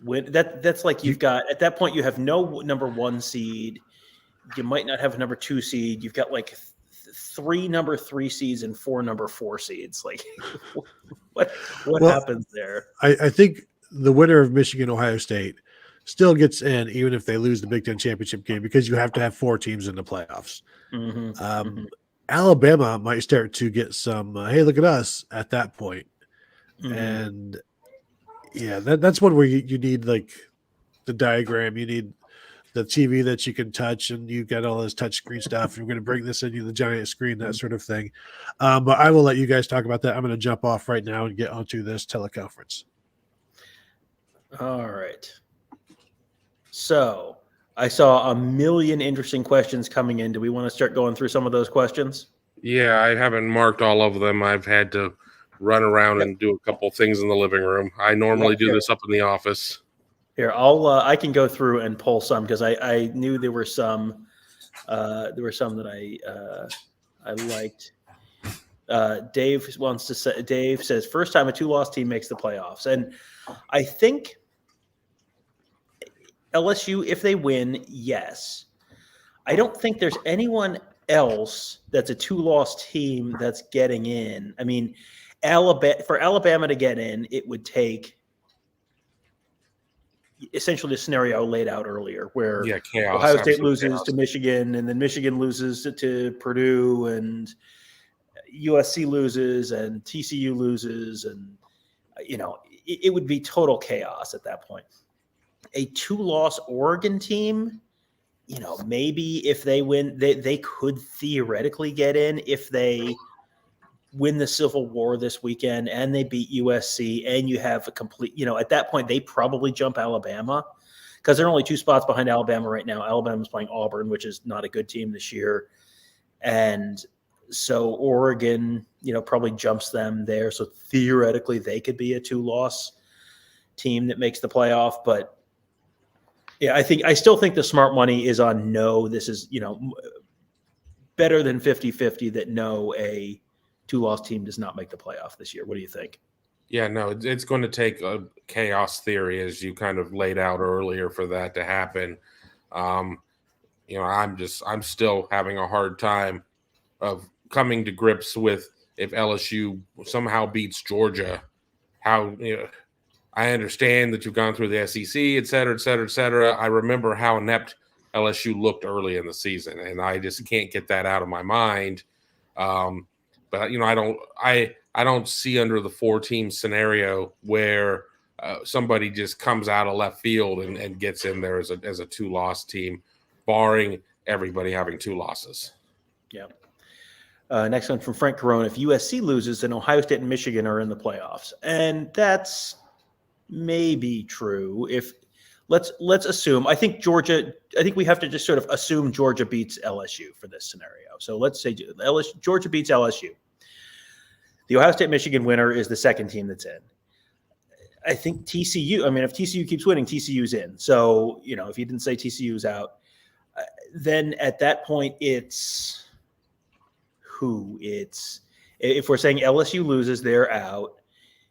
win? That's like you've got, at that point, you have no number 1 seed. You might not have a number 2 seed. You've got like 3 number 3 seeds and 4 number 4 seeds. Like, what happens there? I think the winner of Michigan Ohio State still gets in, even if they lose the Big Ten championship game, because you have to have 4 teams in the playoffs. Alabama might start to get some, hey, look at us at that point. And yeah, that's one where you need like the diagram. You need the TV that you can touch, and you get all this touch screen stuff. You're going to bring this into the giant screen, that sort of thing. But I will let you guys talk about that. I'm going to jump off right now and get onto this teleconference. All right. So I saw a million interesting questions coming in. Do we want to start going through some of those questions? Yeah, I haven't marked all of them. I've had to run around and do a couple things in the living room. I normally do this up in the office. Here, I can go through and pull some because I knew there were some that I liked. Dave says first time a 2-loss team makes the playoffs, and I think LSU, if they win, yes. I don't think there's anyone else that's a 2-loss team that's getting in. I mean, for Alabama to get in, it would take essentially the scenario laid out earlier where chaos, Ohio State loses to Michigan, and then Michigan loses to Purdue, and USC loses, and TCU loses, and it would be total chaos at that point. A 2-loss Oregon team, maybe if they win, they could theoretically get in if they win the Civil War this weekend and they beat USC, and you have a complete, at that point, they probably jump Alabama because they're only 2 spots behind Alabama right now. Alabama's playing Auburn, which is not a good team this year. And so Oregon, probably jumps them there. So theoretically, they could be a 2-loss team that makes the playoff. But yeah, I still think the smart money is on no. This is, better than 50-50 that no, a 2-loss team does not make the playoff this year. What do you think? Yeah, no, it's going to take a chaos theory, as you kind of laid out earlier, for that to happen. I'm still having a hard time of coming to grips with if LSU somehow beats Georgia, how, I understand that you've gone through the SEC, et cetera, et cetera, et cetera. I remember how inept LSU looked early in the season, and I just can't get that out of my mind. But I don't see under the 4-team scenario where somebody just comes out of left field and gets in there as a 2-loss team, barring everybody having 2 losses. Yeah. Next one from Frank Corona. If USC loses, then Ohio State and Michigan are in the playoffs, and that's maybe true. If let's assume, I think we have to just sort of assume Georgia beats LSU for this scenario. So let's say Georgia beats LSU. The Ohio State Michigan winner is the 2nd team that's in. I think TCU, if TCU keeps winning, TCU's in. So, if you didn't say TCU's out, then at that point it's who? If we're saying LSU loses, they're out.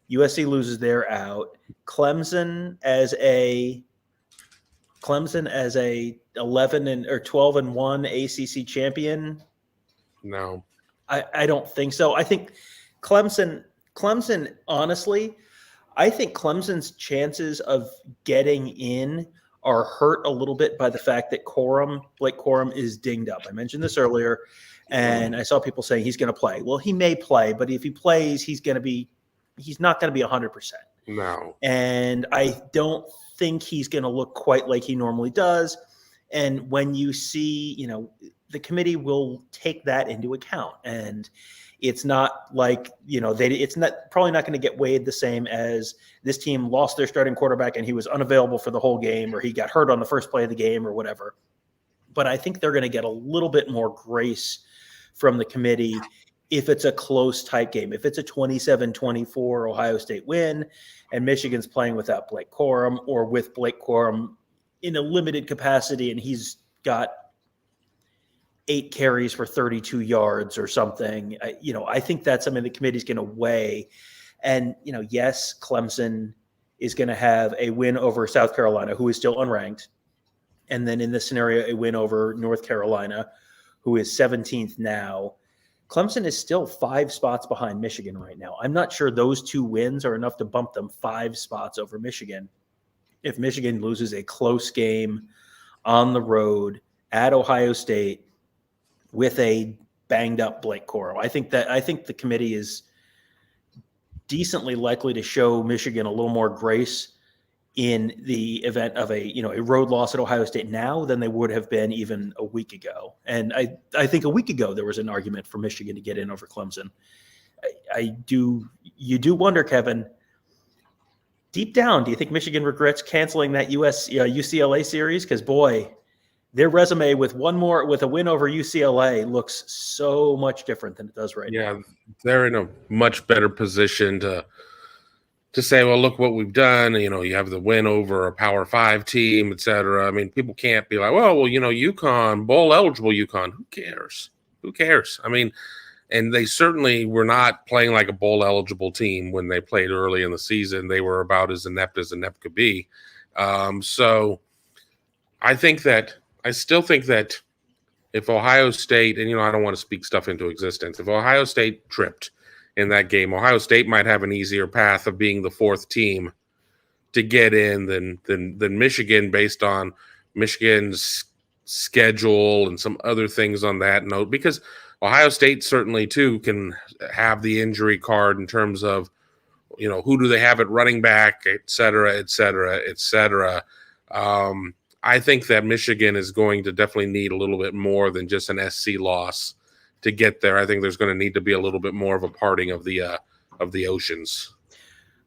USC loses, they're out. Clemson as a 11 or 12-1 ACC champion. No, I don't think so. I think Clemson, honestly, I think Clemson's chances of getting in are hurt a little bit by the fact that Blake Corum is dinged up. I mentioned this earlier, and I saw people saying he's going to play. Well, he may play, but if he plays, he's not going to be 100%. No. And I don't think he's going to look quite like he normally does. And when you see, the committee will take that into account. And It's not like, it's probably not going to get weighed the same as this team lost their starting quarterback and he was unavailable for the whole game, or he got hurt on the first play of the game or whatever. But I think they're going to get a little bit more grace from the committee if it's a close type game. If it's a 27-24 Ohio State win and Michigan's playing without Blake Corum, or with Blake Corum in a limited capacity and he's got 8 carries for 32 yards or something, I think that's something the committee's going to weigh. And, yes, Clemson is going to have a win over South Carolina, who is still unranked. And then in this scenario, a win over North Carolina, who is 17th now. Clemson is still 5 spots behind Michigan right now. I'm not sure those 2 wins are enough to bump them 5 spots over Michigan. If Michigan loses a close game on the road at Ohio State with a banged up Blake Corum, I think the committee is decently likely to show Michigan a little more grace in the event of a road loss at Ohio State now than they would have been even a week ago. And I think a week ago there was an argument for Michigan to get in over Clemson. You do wonder, Kevin, deep down, do you think Michigan regrets canceling that UCLA series? Because boy, their resume with a win over UCLA looks so much different than it does right now. Yeah, they're in a much better position to say, well, look what we've done. You have the win over a Power 5 team, et cetera. I mean, people can't be like, well, UConn, bowl eligible UConn. Who cares? Who cares? I mean, and they certainly were not playing like a bowl eligible team when they played early in the season. They were about as inept could be. So I still think that if Ohio State, and I don't want to speak stuff into existence, if Ohio State tripped in that game, Ohio State might have an easier path of being the 4th team to get in than Michigan, based on Michigan's schedule and some other things on that note, because Ohio State certainly too can have the injury card in terms of, who do they have at running back, et cetera, et cetera, et cetera. I think that Michigan is going to definitely need a little bit more than just an SC loss to get there. I think there's going to need to be a little bit more of a parting of the oceans.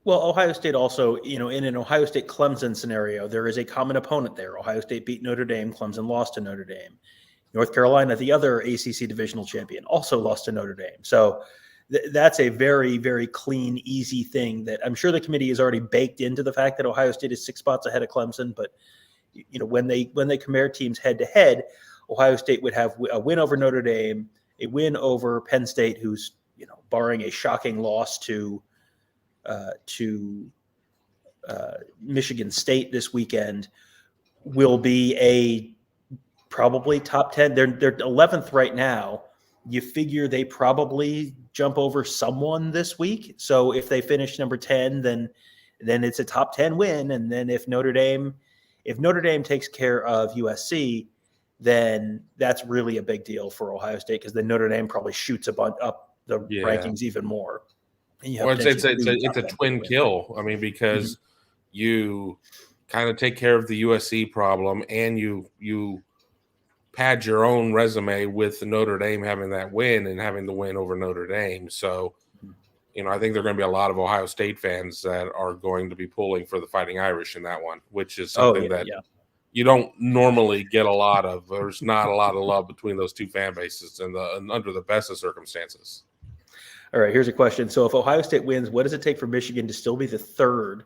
Well, Ohio State also, in an Ohio State Clemson scenario, there is a common opponent there. Ohio State beat Notre Dame. Clemson lost to Notre Dame. North Carolina, the other ACC divisional champion, also lost to Notre Dame. So that's a very, very clean, easy thing that I'm sure the committee is already baked into the fact that Ohio State is 6 spots ahead of Clemson. But when they compare teams head to head, Ohio State would have a win over Notre Dame, a win over Penn State, who's barring a shocking loss to Michigan State this weekend, will be a probably top 10. They're 11th right now. You figure they probably jump over someone this week. So if they finish number 10, then it's a top 10 win. And then if Notre Dame takes care of USC, then that's really a big deal for Ohio State, because then Notre Dame probably shoots up the rankings even more. And it's a twin kill. I mean, because you kind of take care of the USC problem, and you pad your own resume with Notre Dame having that win and having the win over Notre Dame. So, I think there are going to be a lot of Ohio State fans that are going to be pulling for the Fighting Irish in that one, which is something you don't normally get a lot of. There's not a lot of love between those two fan bases and under the best of circumstances. All right, here's a question. So if Ohio State wins, what does it take for Michigan to still be the 3rd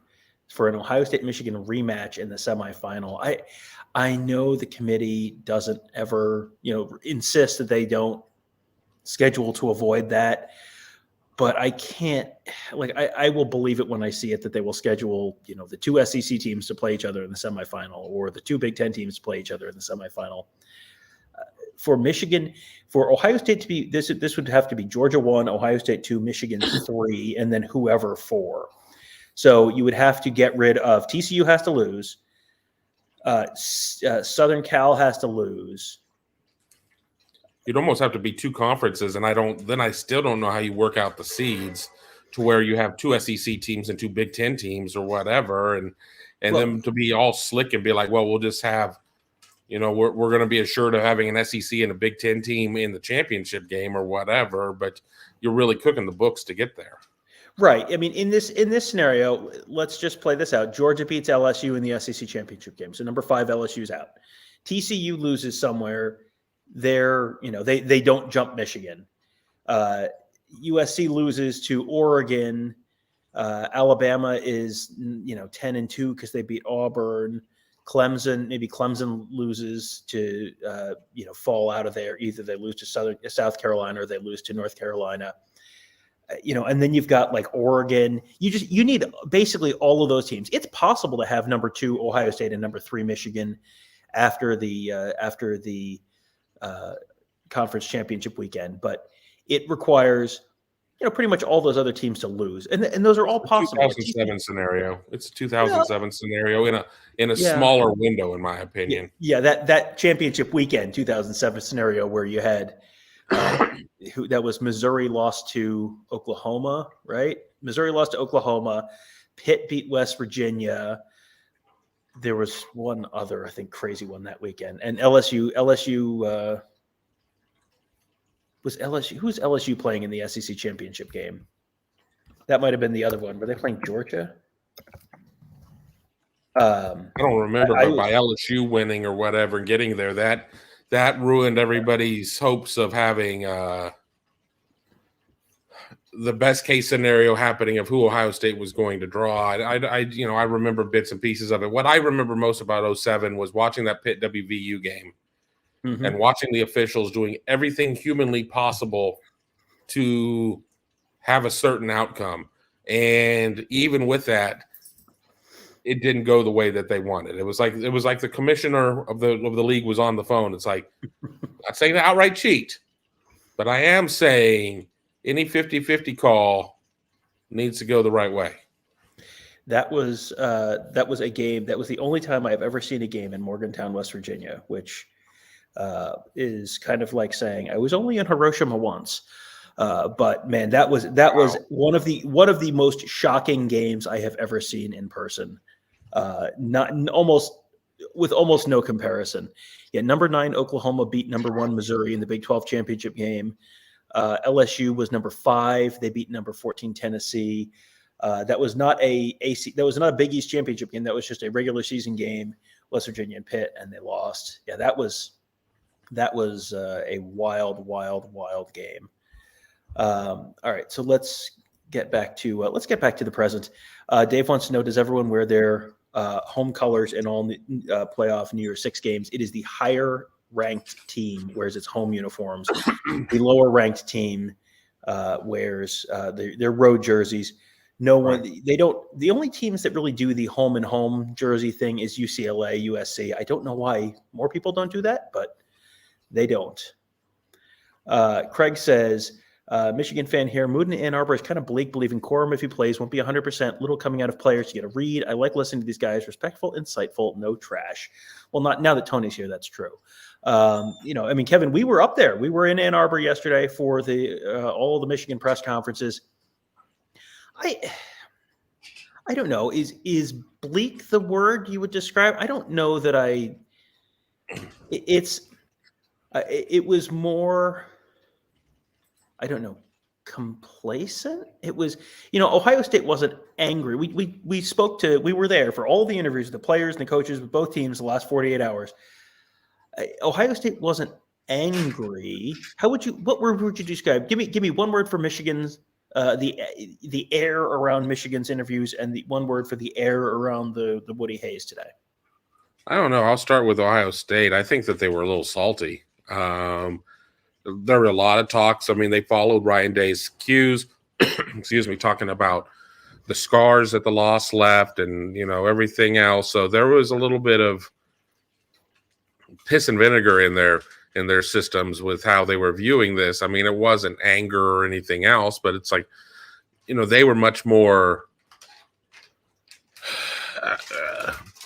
for an Ohio State-Michigan rematch in the semifinal? I know the committee doesn't ever, insist that they don't schedule to avoid that, but I can't, I will believe it when I see it that they will schedule, the 2 SEC teams to play each other in the semifinal, or the 2 Big Ten teams to play each other in the semifinal. For Michigan, for Ohio State to be, this would have to be Georgia 1, Ohio State 2, Michigan 3, and then whoever 4. So you would have to get rid of TCU has to lose. Southern Cal has to lose. You'd almost have to be 2 conferences, and I still don't know how you work out the seeds to where you have 2 SEC teams and 2 Big Ten teams or whatever, and them to be all slick and be like, well, we'll just have, we're going to be assured of having an SEC and a Big Ten team in the championship game or whatever. But you're really cooking the books to get there. Right. I mean, in this scenario, let's just play this out. Georgia beats LSU in the SEC championship game. So number 5 LSU's out. TCU loses somewhere. They don't jump Michigan. USC loses to Oregon. Alabama is 10-2 because they beat Auburn. Clemson loses to fall out of there. Either they lose to South Carolina or they lose to North Carolina. And then you've got like Oregon. You need basically all of those teams. It's possible to have number 2 Ohio State and number 3 Michigan after the conference championship weekend, but it requires pretty much all those other teams to lose, and those are all possible. 2007 scenario. It's a 2007 scenario in a smaller window, in my opinion. Yeah, that championship weekend 2007 scenario where you had. That was Missouri lost to Oklahoma, right? Missouri lost to Oklahoma. Pitt beat West Virginia. There was one other, I think, crazy one that weekend. And LSU was LSU. Who's LSU playing in the SEC championship game? That might have been the other one. Were they playing Georgia? I don't remember, but by LSU winning or whatever and getting there, that ruined everybody's hopes of having the best case scenario happening of who Ohio State was going to draw. I remember bits and pieces of it. What I remember most about 07 was watching that Pitt WVU game and watching the officials doing everything humanly possible to have a certain outcome. And even with that, it didn't go the way that they wanted. It was like the commissioner of the league was on the phone. It's like, I'm not saying outright cheat, but I am saying any 50-50 call needs to go the right way. That was a game. That was the only time I've ever seen a game in Morgantown, West Virginia, which is kind of like saying I was only in Hiroshima once. But man, that was one of the most shocking games I have ever seen in person. With almost no comparison. Yeah, number 9 Oklahoma beat number 1 Missouri in the Big 12 championship game. LSU was number 5. They beat number 14 Tennessee. That was not a Big East championship game. That was just a regular season game. West Virginia and Pitt, and they lost. Yeah, that was a wild game. All right, so let's get back to the present. Dave wants to know: does everyone wear their home colors in all playoff New Year's 6 games? It is the higher ranked team wears its home uniforms. The lower ranked team wears their road jerseys. No one, they don't. The only teams that really do the home and home jersey thing is UCLA, USC. I don't know why more people don't do that, but they don't. Craig says, Michigan fan here. Mood in Ann Arbor is kind of bleak. Believing Corum, if he plays, won't be 100%. Little coming out of players to get a read. I like listening to these guys. Respectful, insightful, no trash. Well, not now that Tony's here. That's true. Kevin, we were up there. We were in Ann Arbor yesterday for all the Michigan press conferences. I don't know. Is bleak the word you would describe? I don't know that it was more, I don't know, complacent. It was, Ohio State wasn't angry. We were there for all the interviews with the players and the coaches with both teams the last 48 hours. Ohio State wasn't angry. What word would you describe? Give me one word for Michigan's, the air around Michigan's interviews, and the one word for the air around the Woody Hayes today. I don't know. I'll start with Ohio State. I think that they were a little salty. There were a lot of talks. I mean, they followed Ryan Day's cues, talking about the scars that the loss left and, everything else. So there was a little bit of piss and vinegar in their systems with how they were viewing this. I mean, it wasn't anger or anything else, but it's like, they were much more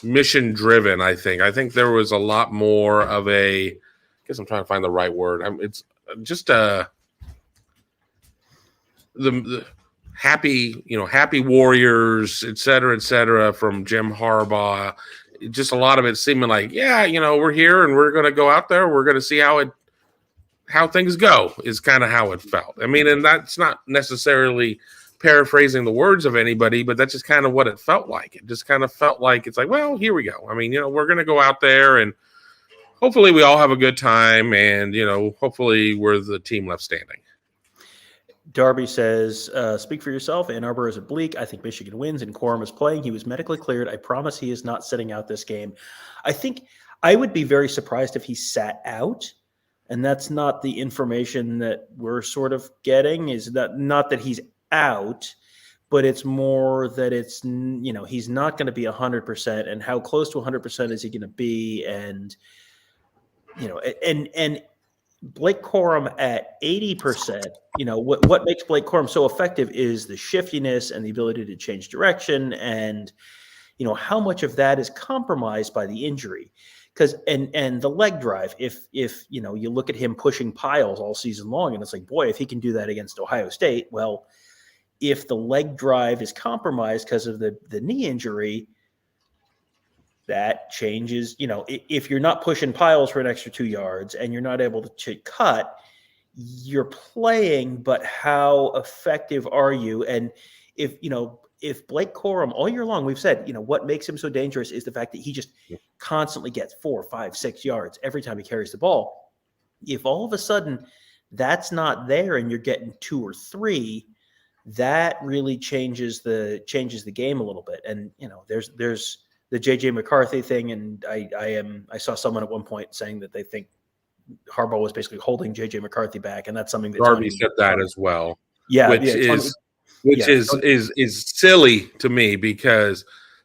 mission driven. I think there was a lot more of I guess I'm trying to find the right word. It's just the happy warriors, et cetera, from Jim Harbaugh. Just a lot of it seeming like, we're here and we're going to go out there. We're going to see how how things go is kind of how it felt. I mean, and that's not necessarily paraphrasing the words of anybody, but that's just kind of what it felt like. It just kind of felt like it's like, well, here we go. I mean, we're going to go out there and hopefully we all have a good time, and hopefully we're the team left standing. Darby says, speak for yourself. Ann Arbor is a bleak. I think Michigan wins and Corum is playing. He was medically cleared. I promise he is not sitting out this game. I think I would be very surprised if he sat out. And that's not the information that we're sort of getting, is that not that he's out, but it's more that it's, he's not going to be 100%, and how close to 100% is he going to be? And, and Blake Corum at 80%, what makes Blake Corum so effective is the shiftiness and the ability to change direction. And, how much of that is compromised by the injury? Because and the leg drive, if you look at him pushing piles all season long, and it's like, boy, if he can do that against Ohio State, well, if the leg drive is compromised because of the knee injury, that changes. If you're not pushing piles for an extra 2 yards and you're not able to cut, you're playing, but how effective are you? And if Blake Corum all year long, we've said, what makes him so dangerous is the fact that he just constantly gets 4, 5, 6 yards every time he carries the ball. If all of a sudden that's not there and you're getting 2 or 3, that really changes the game a little bit. And there's the JJ McCarthy thing, and I saw someone at one point saying that they think Harbaugh was basically holding JJ McCarthy back, and that's something that Darby said that as well. Yeah, which is silly to me, because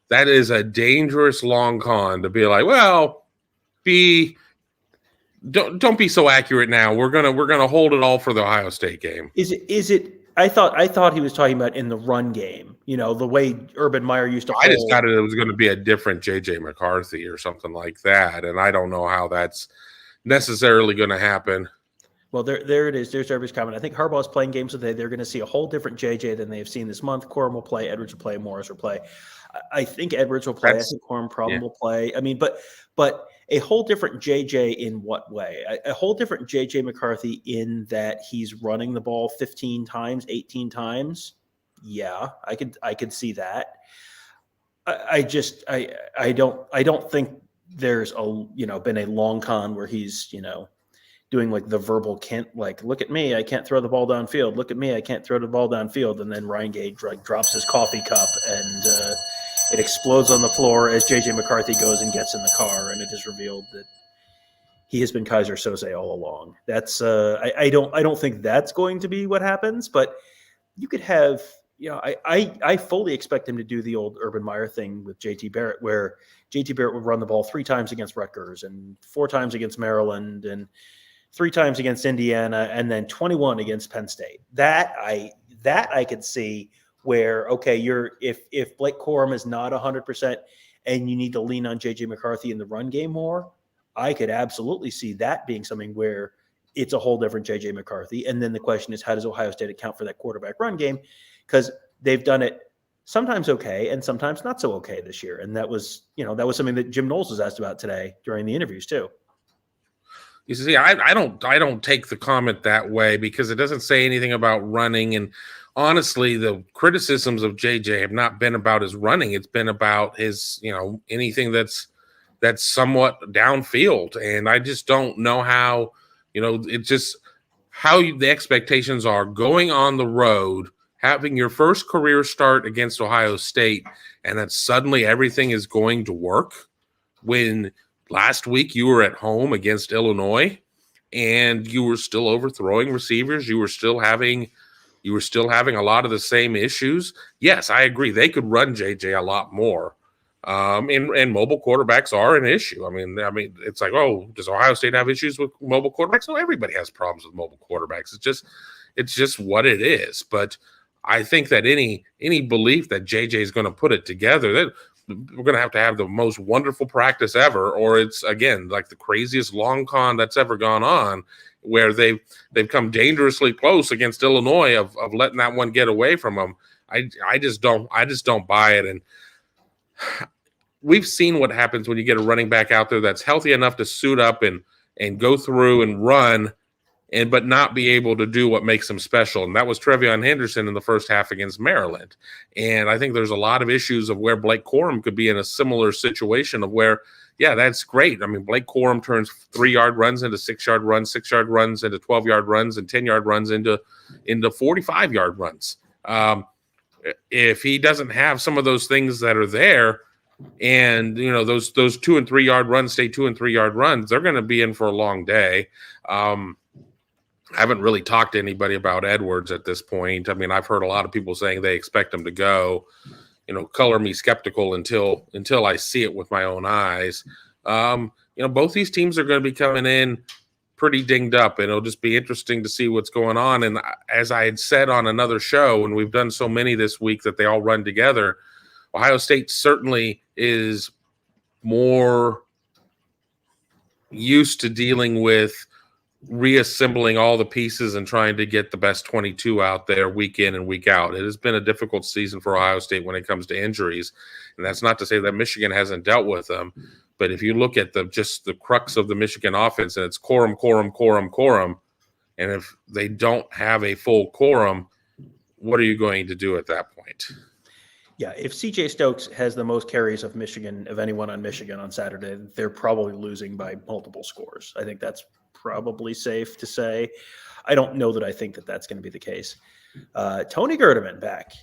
that is a dangerous long con to be like, well, don't be so accurate now. We're gonna hold it all for the Ohio State game. Is it? I thought he was talking about in the run game. The way Urban Meyer used to hold. I just got it was going to be a different JJ McCarthy or something like that, and I don't know how that's necessarily going to happen. Well, there it is. There's Darby's comment. I think Harbaugh's playing games today. They're going to see a whole different JJ than they have seen this month. Corum will play. Edwards will play. Morris will play. I think Edwards will play. I think Corum probably will play. I mean, but a whole different JJ in what way? A whole different JJ McCarthy in that he's running the ball 15 times, 18 times. Yeah, I could see that. I don't think there's been a long con where he's doing like the verbal like, look at me, I can't throw the ball downfield. Look at me, I can't throw the ball downfield. And then Ryan Gage drops his coffee cup and it explodes on the floor as JJ McCarthy goes and gets in the car, and it is revealed that he has been Kaiser Soze all along. That's I don't think that's going to be what happens, but you could have. I fully expect him to do the old Urban Meyer thing with JT Barrett, where JT Barrett would run the ball 3 times against Rutgers and 4 times against Maryland and 3 times against Indiana and then 21 against Penn State. That I could see where, okay, if Blake Corum is not 100% and you need to lean on JJ McCarthy in the run game more, I could absolutely see that being something where it's a whole different JJ McCarthy. And then the question is, how does Ohio State account for that quarterback run game? Because they've done it sometimes okay and sometimes not so okay this year. And that was something that Jim Knowles was asked about today during the interviews too. You see, I don't take the comment that way, because it doesn't say anything about running. And honestly, the criticisms of JJ have not been about his running. It's been about his, anything that's somewhat downfield. And I just don't know how, it's just how the expectations are going on the road, having your first career start against Ohio State, and that suddenly everything is going to work when last week you were at home against Illinois and you were still overthrowing receivers. You were still having a lot of the same issues. Yes, I agree. They could run JJ a lot more. And mobile quarterbacks are an issue. I mean, it's like, oh, does Ohio State have issues with mobile quarterbacks? No, everybody has problems with mobile quarterbacks. It's just what it is. But I think that any belief that JJ is going to put it together, that we're going to have the most wonderful practice ever, or it's, again, like the craziest long con that's ever gone on, where they've come dangerously close against Illinois of letting that one get away from them. I just don't buy it. And we've seen what happens when you get a running back out there that's healthy enough to suit up and go through and run but not be able to do what makes them special. And that was Trevion Henderson in the first half against Maryland. And I think there's a lot of issues of where Blake Corum could be in a similar situation of where, yeah, that's great. I mean, Blake Corum turns 3-yard runs into 6-yard runs, 6-yard runs into 12-yard runs, and 10-yard runs into 45-yard runs. If he doesn't have some of those things that are there, and those 2 and 3 yard runs stay 2 and 3 yard runs, they're going to be in for a long day. I haven't really talked to anybody about Edwards at this point. I mean, I've heard a lot of people saying they expect him to go. Color me skeptical until I see it with my own eyes. Both these teams are going to be coming in pretty dinged up, and it'll just be interesting to see what's going on. And as I had said on another show, and we've done so many this week that they all run together, Ohio State certainly is more used to dealing with reassembling all the pieces and trying to get the best 22 out there week in and week out. It has been a difficult season for Ohio State when it comes to injuries, and that's not to say that Michigan hasn't dealt with them. But if you look at just the crux of the Michigan offense, and it's Corum, and if they don't have a full Corum, what are you going to do at that point? Yeah, if CJ Stokes has the most carries of anyone on Michigan on Saturday, they're probably losing by multiple scores. I think that's probably safe to say. I don't know that I think that that's going to be the case. Tony Gerdeman back.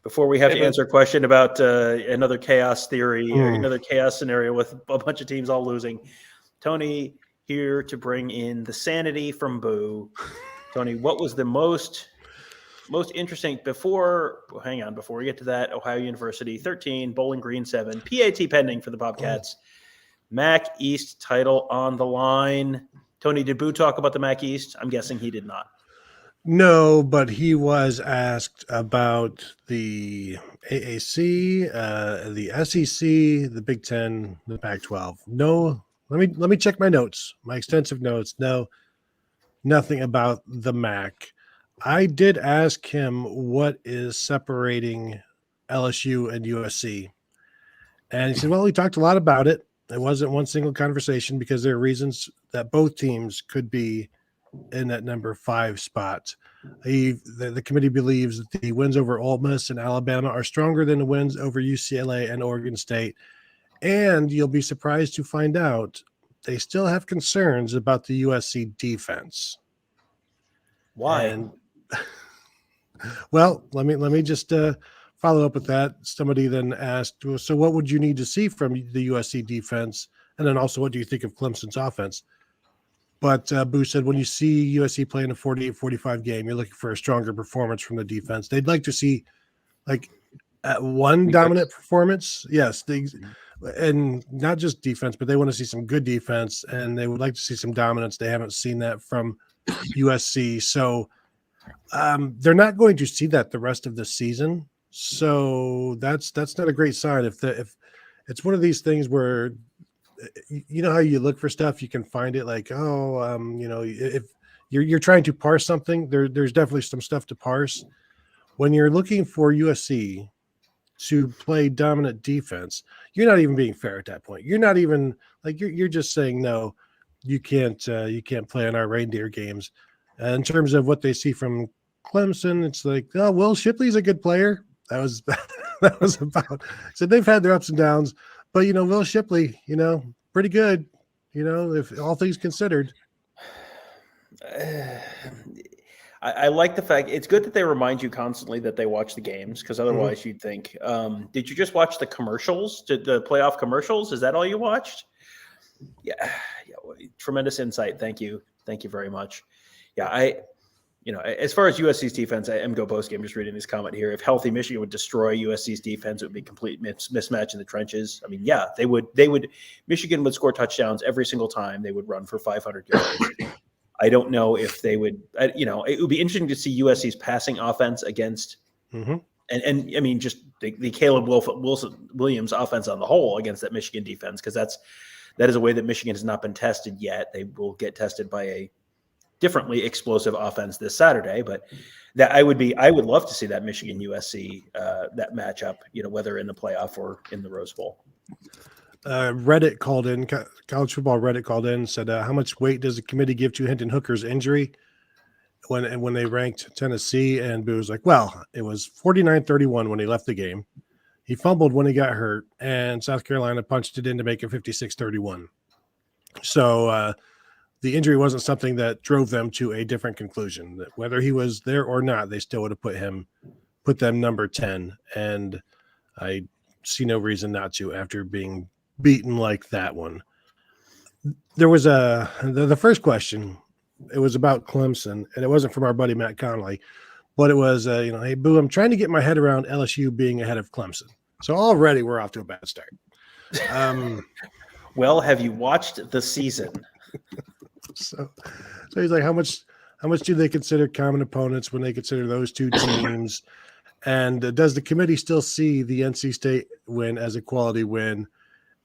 Before we have to answer a question about another chaos theory or another chaos scenario with a bunch of teams all losing, Tony here to bring in the sanity from Boo. Tony, what was the most interesting before we get to that? Ohio University 13, Bowling Green 7, PAT pending for the Bobcats. MAC East title on the line. Tony, did Boo talk about the MAC East? I'm guessing he did not. No, but he was asked about the AAC, the SEC, the Big Ten, the Pac-12. No, let me check my notes, my extensive notes. No, nothing about the MAC. I did ask him what is separating LSU and USC, and he said, "Well, we talked a lot about it. It wasn't one single conversation because there are reasons that both teams could be in that number 5 spot. The committee believes that the wins over Ole Miss and Alabama are stronger than the wins over UCLA and Oregon State. And you'll be surprised to find out they still have concerns about the USC defense." Why? And, well, let me just follow up with that. Somebody then asked, well, so what would you need to see from the USC defense? And then also, what do you think of Clemson's offense? But Boo said, when you see USC playing a 48-45 game, you're looking for a stronger performance from the defense. They'd like to see like one dominant performance. Yes. And not just defense, but they want to see some good defense, and they would like to see some dominance. They haven't seen that from USC. So they're not going to see that the rest of the season. So that's not a great sign. If it's one of these things where, you know how you look for stuff, you can find it like, if you're trying to parse something, there's definitely some stuff to parse. When you're looking for USC to play dominant defense, you're not even being fair at that point. You're not even like, you're just saying, no, you can't play in our reindeer games. In terms of what they see from Clemson, it's like, oh, Will Shipley's a good player. That was about. So they've had their ups and downs, but Will Shipley, pretty good. If all things considered. I like the fact it's good that they remind you constantly that they watch the games, because otherwise you'd think, did you just watch the commercials? Did the playoff commercials? Is that all you watched? Yeah, tremendous insight. Thank you very much. Yeah, as far as USC's defense, I am go post game just reading this comment here. If healthy Michigan would destroy USC's defense, it would be complete mismatch in the trenches. I mean, yeah, they would. Michigan would score touchdowns every single time. They would run for 500 yards. I don't know if they would. It would be interesting to see USC's passing offense against, and I mean just the Caleb Williams offense on the whole against that Michigan defense, because that is a way that Michigan has not been tested yet. They will get tested by a differently explosive offense this Saturday, but that I would love to see that Michigan USC that matchup, whether in the playoff or in the Rose Bowl. Reddit called in, college football Reddit called in and said, how much weight does the committee give to Hendon Hooker's injury when they ranked Tennessee? And Boo was like, well, it was 49-31 when he left the game. He fumbled when he got hurt, and South Carolina punched it in to make it 56-31. So the injury wasn't something that drove them to a different conclusion. That whether he was there or not, they still would have put them number 10. And I see no reason not to after being beaten like that one. There was the first question. It was about Clemson, and it wasn't from our buddy Matt Connolly, but it was, hey, Boo, I'm trying to get my head around LSU being ahead of Clemson. So already we're off to a bad start. Well, have you watched the season? So he's like, how much do they consider common opponents when they consider those two teams? And does the committee still see the NC State win as a quality win?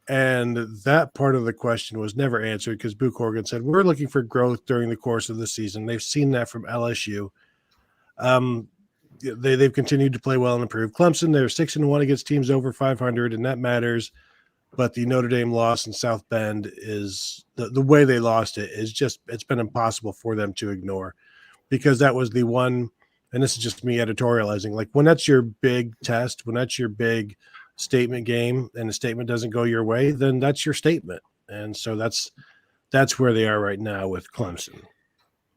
And that part of the question was never answered because Boo Corrigan said, we're looking for growth during the course of the season. They've seen that from LSU. They've continued to play well and improve. Clemson, they're 6-1 against teams over 500, and that matters. But the Notre Dame loss in South Bend is the way they lost it is just, it's been impossible for them to ignore because that was the one, and this is just me editorializing, like when that's your big test, when that's your big statement game and the statement doesn't go your way, then that's your statement. And so that's where they are right now with Clemson.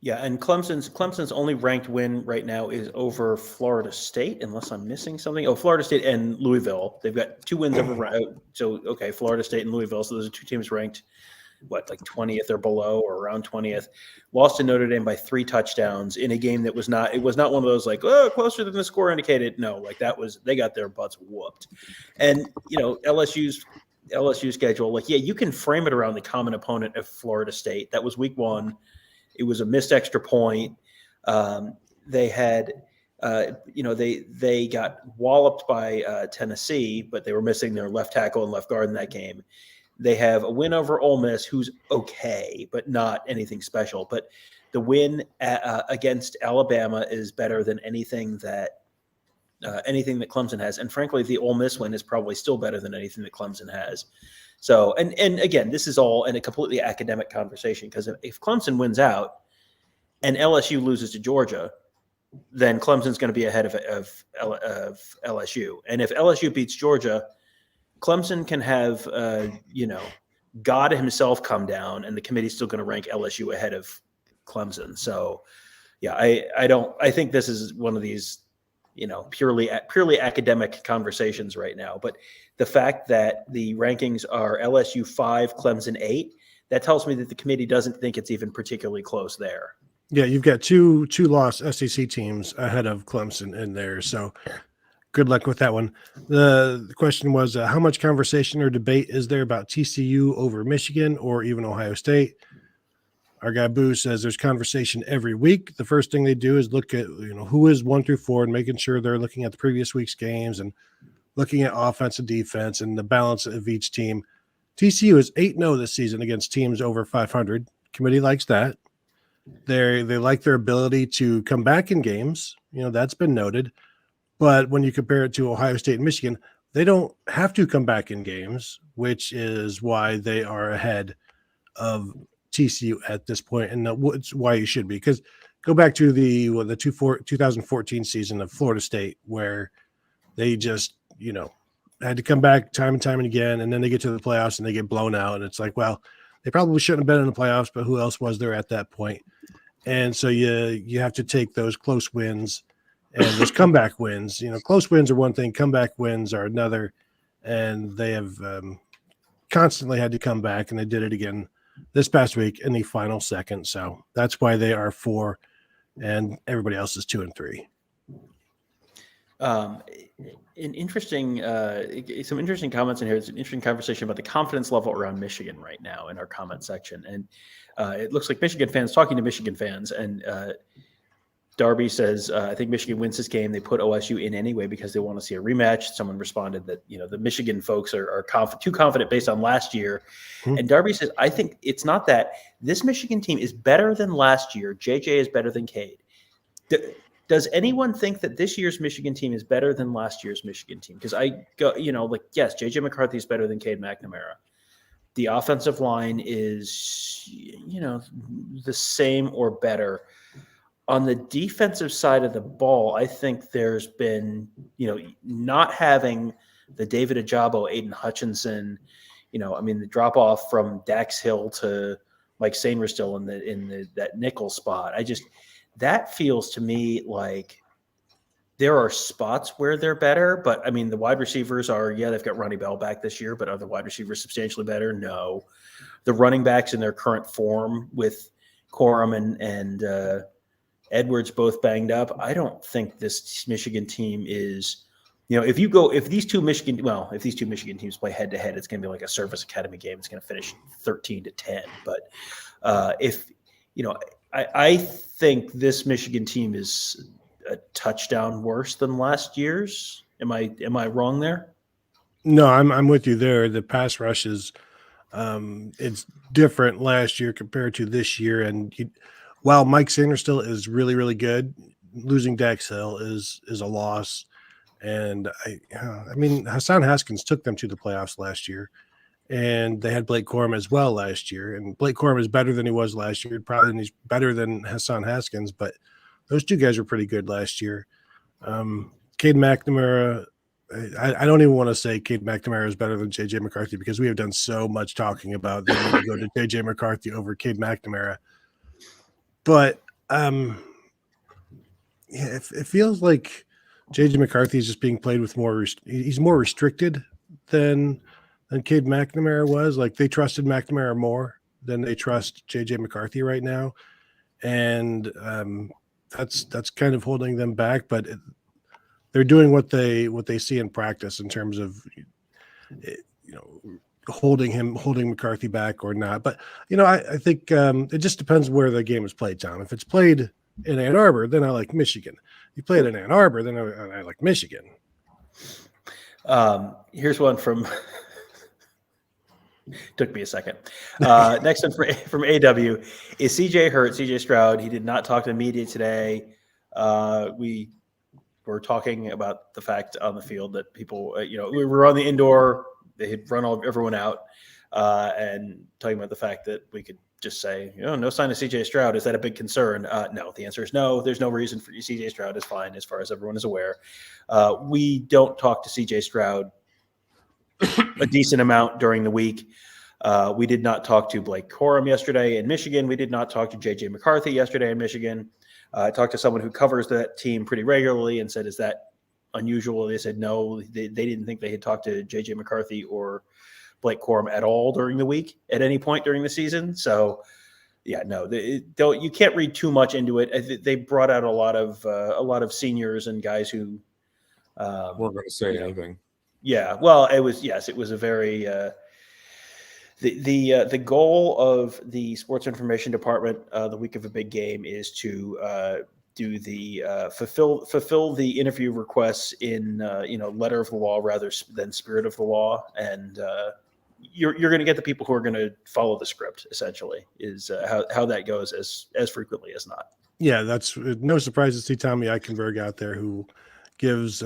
Yeah, and Clemson's only ranked win right now is over Florida State, unless I'm missing something. Oh, Florida State and Louisville. They've got 2 wins over. So, okay, Florida State and Louisville. So those are 2 teams ranked, like 20th or below or around 20th. Lost to Notre Dame by 3 touchdowns in a game that was not. It was not one of those like, oh, closer than the score indicated. No, like that was. They got their butts whooped. And LSU's schedule. Like, yeah, you can frame it around the common opponent of Florida State. That was week 1. It was a missed extra point. They had, they got walloped by Tennessee, but they were missing their left tackle and left guard in that game. They have a win over Ole Miss, who's okay, but not anything special. But the win against Alabama is better than anything that Clemson has. And frankly, the Ole Miss win is probably still better than anything that Clemson has. So, and again, this is all in a completely academic conversation because if Clemson wins out and LSU loses to Georgia, then Clemson's going to be ahead of LSU. And if LSU beats Georgia, Clemson can have, God himself come down, and the committee's still going to rank LSU ahead of Clemson. So, yeah, I think this is one of these, purely academic conversations right now. But the fact that the rankings are LSU 5, Clemson 8, that tells me that the committee doesn't think it's even particularly close there. Yeah, you've got two lost SEC teams ahead of Clemson in there. So good luck with that one. The question was, how much conversation or debate is there about TCU over Michigan or even Ohio State? Our guy Boo says there's conversation every week. The first thing they do is look at, who is 1 through 4 and making sure they're looking at the previous week's games and looking at offense and defense and the balance of each team. TCU is 8-0 this season against teams over 500. Committee likes that. They like their ability to come back in games. That's been noted. But when you compare it to Ohio State and Michigan, they don't have to come back in games, which is why they are ahead of TCU at this point, and that's why you should be. Because go back to the 2014 season of Florida State, where they just had to come back time and time and again, and then they get to the playoffs and they get blown out, and it's like, well, they probably shouldn't have been in the playoffs, but who else was there at that point? And so you have to take those close wins and those comeback wins. Close wins are one thing, comeback wins are another, and they have constantly had to come back, and they did it again this past week in the final second. So that's why they are 4 and everybody else is 2 and 3. Some interesting comments in here. It's an interesting conversation about the confidence level around Michigan right now in our comment section. And it looks like Michigan fans talking to Michigan fans. And Darby says, I think Michigan wins this game. They put OSU in anyway because they want to see a rematch. Someone responded that, the Michigan folks are too confident based on last year. Mm-hmm. And Darby says, I think it's not that. This Michigan team is better than last year. JJ is better than Cade. Does anyone think that this year's Michigan team is better than last year's Michigan team? Because I go, yes, JJ McCarthy is better than Cade McNamara. The offensive line is, the same or better. On the defensive side of the ball, I think there's been, not having the David Ajabo, Aiden Hutchinson, the drop off from Dax Hill to Mike Sainer still in that nickel spot. That feels to me like there are spots where they're better, but the wide receivers they've got Ronnie Bell back this year, but are the wide receivers substantially better? No. The running backs in their current form with Corum and Edwards both banged up. I don't think this Michigan team is, if these two Michigan teams play head to head, it's going to be like a Service Academy game. It's going to finish 13-10. But I think this Michigan team is a touchdown worse than last year's. Am I wrong there? No, I'm with you there. The pass rush is it's different last year compared to this year, and while Mike Sainer still is really, really good, losing Dax Hill is a loss. And Hassan Haskins took them to the playoffs last year, and they had Blake Corum as well last year. And Blake Corum is better than he was last year. Probably he's better than Hassan Haskins, but those two guys were pretty good last year. Cade McNamara, I don't even want to say Cade McNamara is better than J.J. McCarthy because we have done so much talking about they need to go to J.J. McCarthy over Cade McNamara. But it feels like J.J. McCarthy is just being played with he's more restricted than Cade McNamara was. Like they trusted McNamara more than they trust J.J. McCarthy right now. And that's kind of holding them back, but they're doing what they see in practice in terms of holding McCarthy back or not. But I think it just depends where the game is played, Tom. If it's played in Ann Arbor, then I like Michigan. If you play it in Ann Arbor, then I like Michigan. Here's one from took me a second. Next one from AW. Is CJ hurt? CJ Stroud. He did not talk to the media today. We were talking about the fact on the field that people, we were on the indoor. They had run everyone out, and talking about the fact that we could just say, no sign of CJ Stroud. Is that a big concern? No. The answer is no. There's no reason for CJ Stroud is fine as far as everyone is aware. We don't talk to CJ Stroud a decent amount during the week. We did not talk to Blake Corum yesterday in Michigan. We did not talk to J.J. McCarthy yesterday in Michigan. I talked to someone who covers that team pretty regularly and said, is that unusual? They said no. They didn't think they had talked to J.J. McCarthy or Blake Corum at all during the week at any point during the season. So, yeah, no, you can't read too much into it. They brought out a lot of seniors and guys who weren't going to say anything. Yeah, well, it was a very the goal of the sports information department the week of a big game is to do the fulfill the interview requests in letter of the law rather than spirit of the law, and you're going to get the people who are going to follow the script. Essentially, is how that goes as frequently as not. Yeah, that's no surprise to see Tommy Eichenberg out there who gives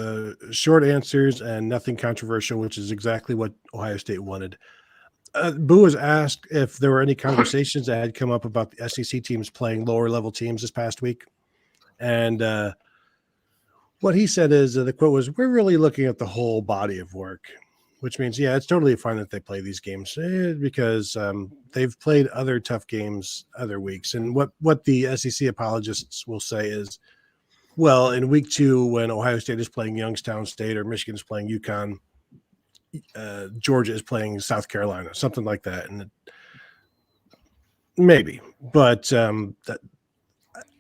short answers and nothing controversial, which is exactly what Ohio State wanted. Boo was asked if there were any conversations that had come up about the SEC teams playing lower level teams this past week. And what he said is the quote was, "We're really looking at the whole body of work," which means, yeah, it's totally fine that they play these games because they've played other tough games other weeks. And what the SEC apologists will say is, well, in week 2, when Ohio State is playing Youngstown State or Michigan is playing UConn, Georgia is playing South Carolina, something like that. And maybe, but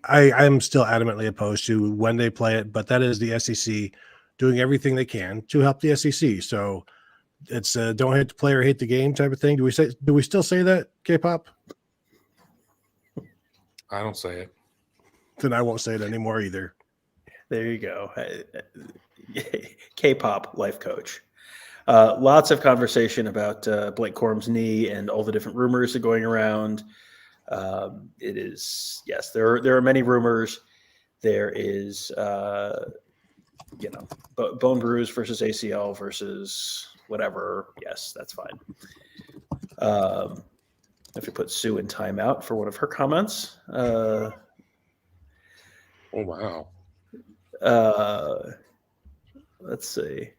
I'm still adamantly opposed to when they play it, but that is the SEC doing everything they can to help the SEC. So it's don't hate the player, hate the game type of thing. Do we still say that, K-pop? I don't say it. Then I won't say it anymore either. There you go. K-pop life coach. Lots of conversation about Blake Corum's knee and all the different rumors that are going around. It is, yes, there are many rumors. There is, bone bruise versus ACL versus whatever. Yes, that's fine. If we put Sue in timeout for one of her comments. Oh wow. Let's see.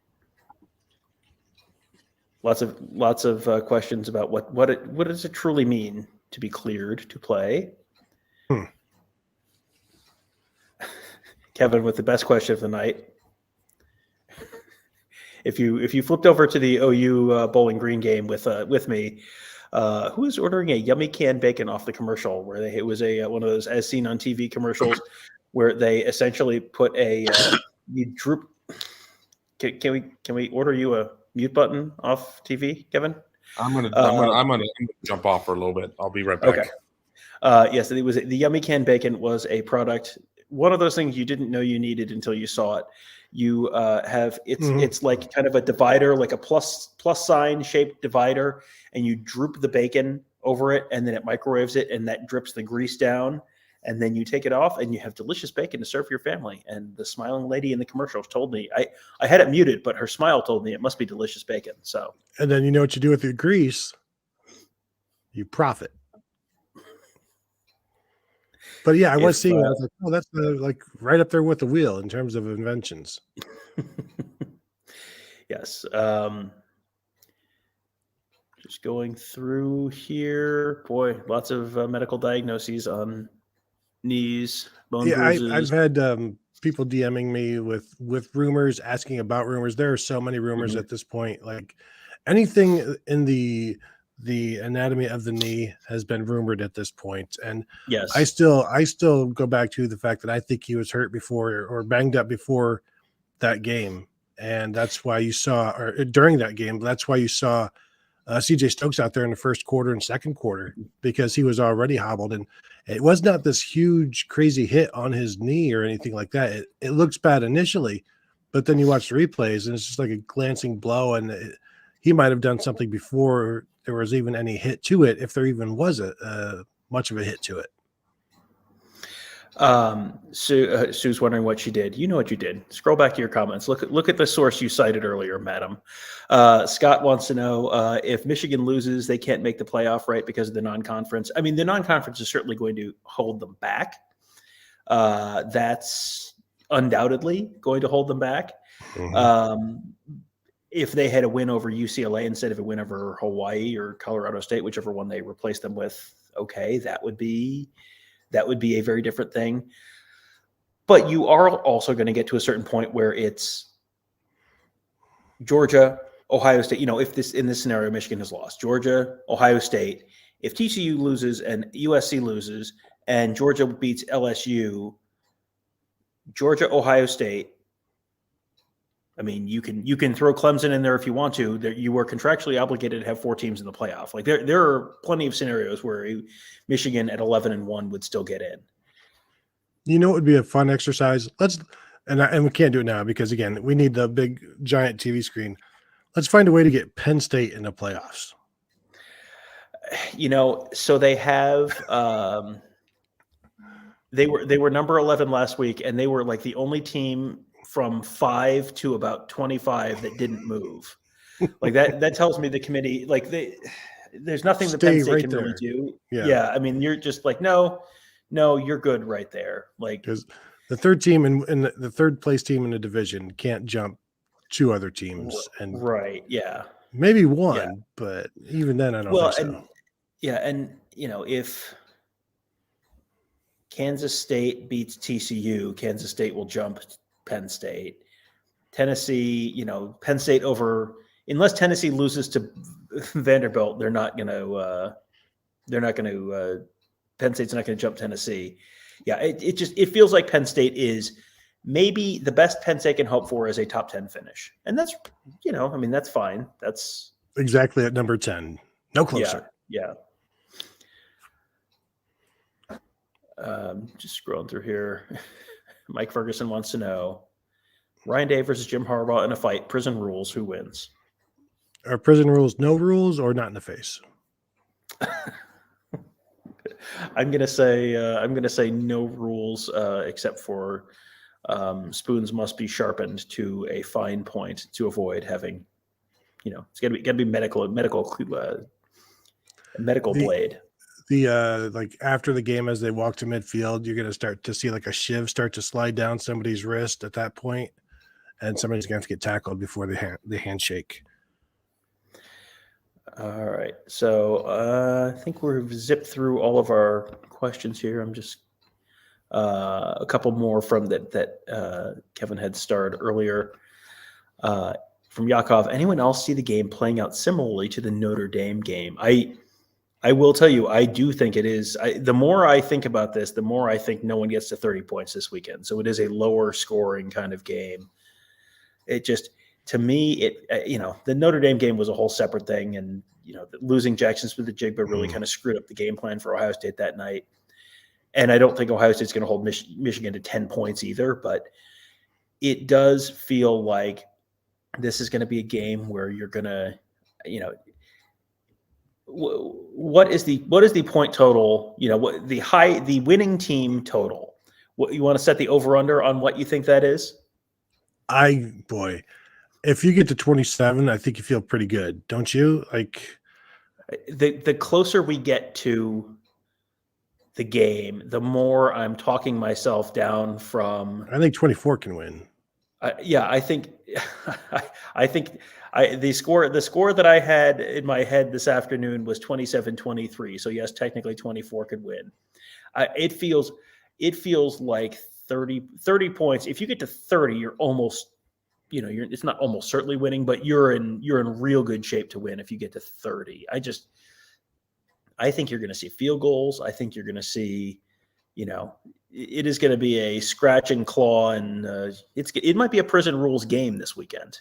Lots of questions about what does it truly mean to be cleared to play. Kevin with the best question of the night. If you flipped over to the OU Bowling Green game with me, who is ordering a yummy canned bacon off the commercial where it was one of those as seen on TV commercials where they essentially put a you droop. Can we order you a mute button off TV, Kevin? I'm gonna jump off for a little bit. I'll be right back. Okay. Yes, it was the yummy canned bacon was a product. One of those things you didn't know you needed until you saw it. You have it's like kind of a divider, like a plus sign shaped divider, and you droop the bacon over it, and then it microwaves it, and that drips the grease down, and then you take it off, and you have delicious bacon to serve your family. And the smiling lady in the commercials told me I had it muted, but her smile told me it must be delicious bacon. So, and then you know what you do with the grease? You profit. But yeah, I was seeing that. I was like, oh, that's like right up there with the wheel in terms of inventions. Yes. Just going through here. Boy, lots of medical diagnoses on knees, bone bruises. I've had people DMing me with rumors, asking about rumors. There are so many rumors at this point. Like anything in the anatomy of the knee has been rumored at this point. And yes, I still go back to the fact that I think he was hurt before or banged up before that game. And that's why you saw, or during that game, that's why you saw CJ Stokes out there in the first quarter and second quarter, because he was already hobbled. And it was not this huge, crazy hit on his knee or anything like that. It looks bad initially, but then you watch the replays and it's just like a glancing blow. And he might have done something before there was even any hit to it, if there even was much of a hit to it. Sue's wondering what she did. You know what you did. Scroll back to your comments. Look at the source you cited earlier, madam. Scott wants to know if Michigan loses, they can't make the playoff, right, because of the non-conference. I mean, the non-conference is certainly going to hold them back. That's undoubtedly going to hold them back. If they had a win over UCLA instead of a win over Hawaii or Colorado State, whichever one they replaced them with, okay, that would be a very different thing. But you are also going to get to a certain point where it's Georgia, Ohio State. You know, if in this scenario, Michigan has lost, Georgia, Ohio State. If TCU loses and USC loses and Georgia beats LSU, Georgia, Ohio State. I mean, you can throw Clemson in there if you want to. You are contractually obligated to have 4 teams in the playoff. Like there are plenty of scenarios where Michigan at 11-1 would still get in. You know, it would be a fun exercise. And we can't do it now because again, we need the big giant TV screen. Let's find a way to get Penn State in the playoffs. You know, so they have. They were number 11 last week, and they were like the only team from 5 to about 25 that didn't move. Like that tells me the committee, like there's nothing the Penn State can really do. Yeah. I mean, you're just like, no, you're good right there. Like, because the third team and the third place team in the division can't jump 2 other teams. And right. Yeah. Maybe one, but even then I don't think so. And you know, if Kansas State beats TCU, Kansas State will jump Penn State. Tennessee, you know, Penn State over, unless Tennessee loses to Vanderbilt, Penn State's not going to jump Tennessee. Yeah, it feels like Penn State is maybe the best Penn State can hope for is a top 10 finish. And that's, you know, I mean, that's fine. That's exactly at number 10. No closer. Yeah. Just scrolling through here. Mike Ferguson wants to know Ryan Day versus Jim Harbaugh in a fight. Prison rules. Who wins? Are prison rules no rules or not in the face? I'm gonna say no rules except for spoons must be sharpened to a fine point to avoid having, you know, it's gotta be medical A medical blade. Like after the game, as they walk to midfield, you're going to start to see like a shiv start to slide down somebody's wrist at that point, and somebody's going to have to get tackled before the handshake. All right. So I think we've zipped through all of our questions here. I'm just a couple more from that Kevin had starred earlier. From Yakov, anyone else see the game playing out similarly to the Notre Dame game? I will tell you, I do think it is. The more I think about this, the more I think no one gets to 30 points this weekend. So it is a lower scoring kind of game. It just, to me, the Notre Dame game was a whole separate thing. And, losing Jackson Smith-Njigba really kind of screwed up the game plan for Ohio State that night. And I don't think Ohio State's going to hold Michigan to 10 points either. But it does feel like this is going to be a game where you're going to, what is the point total? What the winning team total? What you want to set the over under on what you think that is? If you get to 27, I think you feel pretty good, don't you? Like the closer we get to the game, the more I'm talking myself down from. I think 24 can win. I think the score that I had in my head this afternoon was 27-23. So yes, technically 24 could win. It feels like 30 points. If you get to 30, you're almost, it's not almost certainly winning, but you're in real good shape to win if you get to 30. I think you're going to see field goals. I think you're going to see, it is going to be a scratch and claw, and it might be a prison rules game this weekend.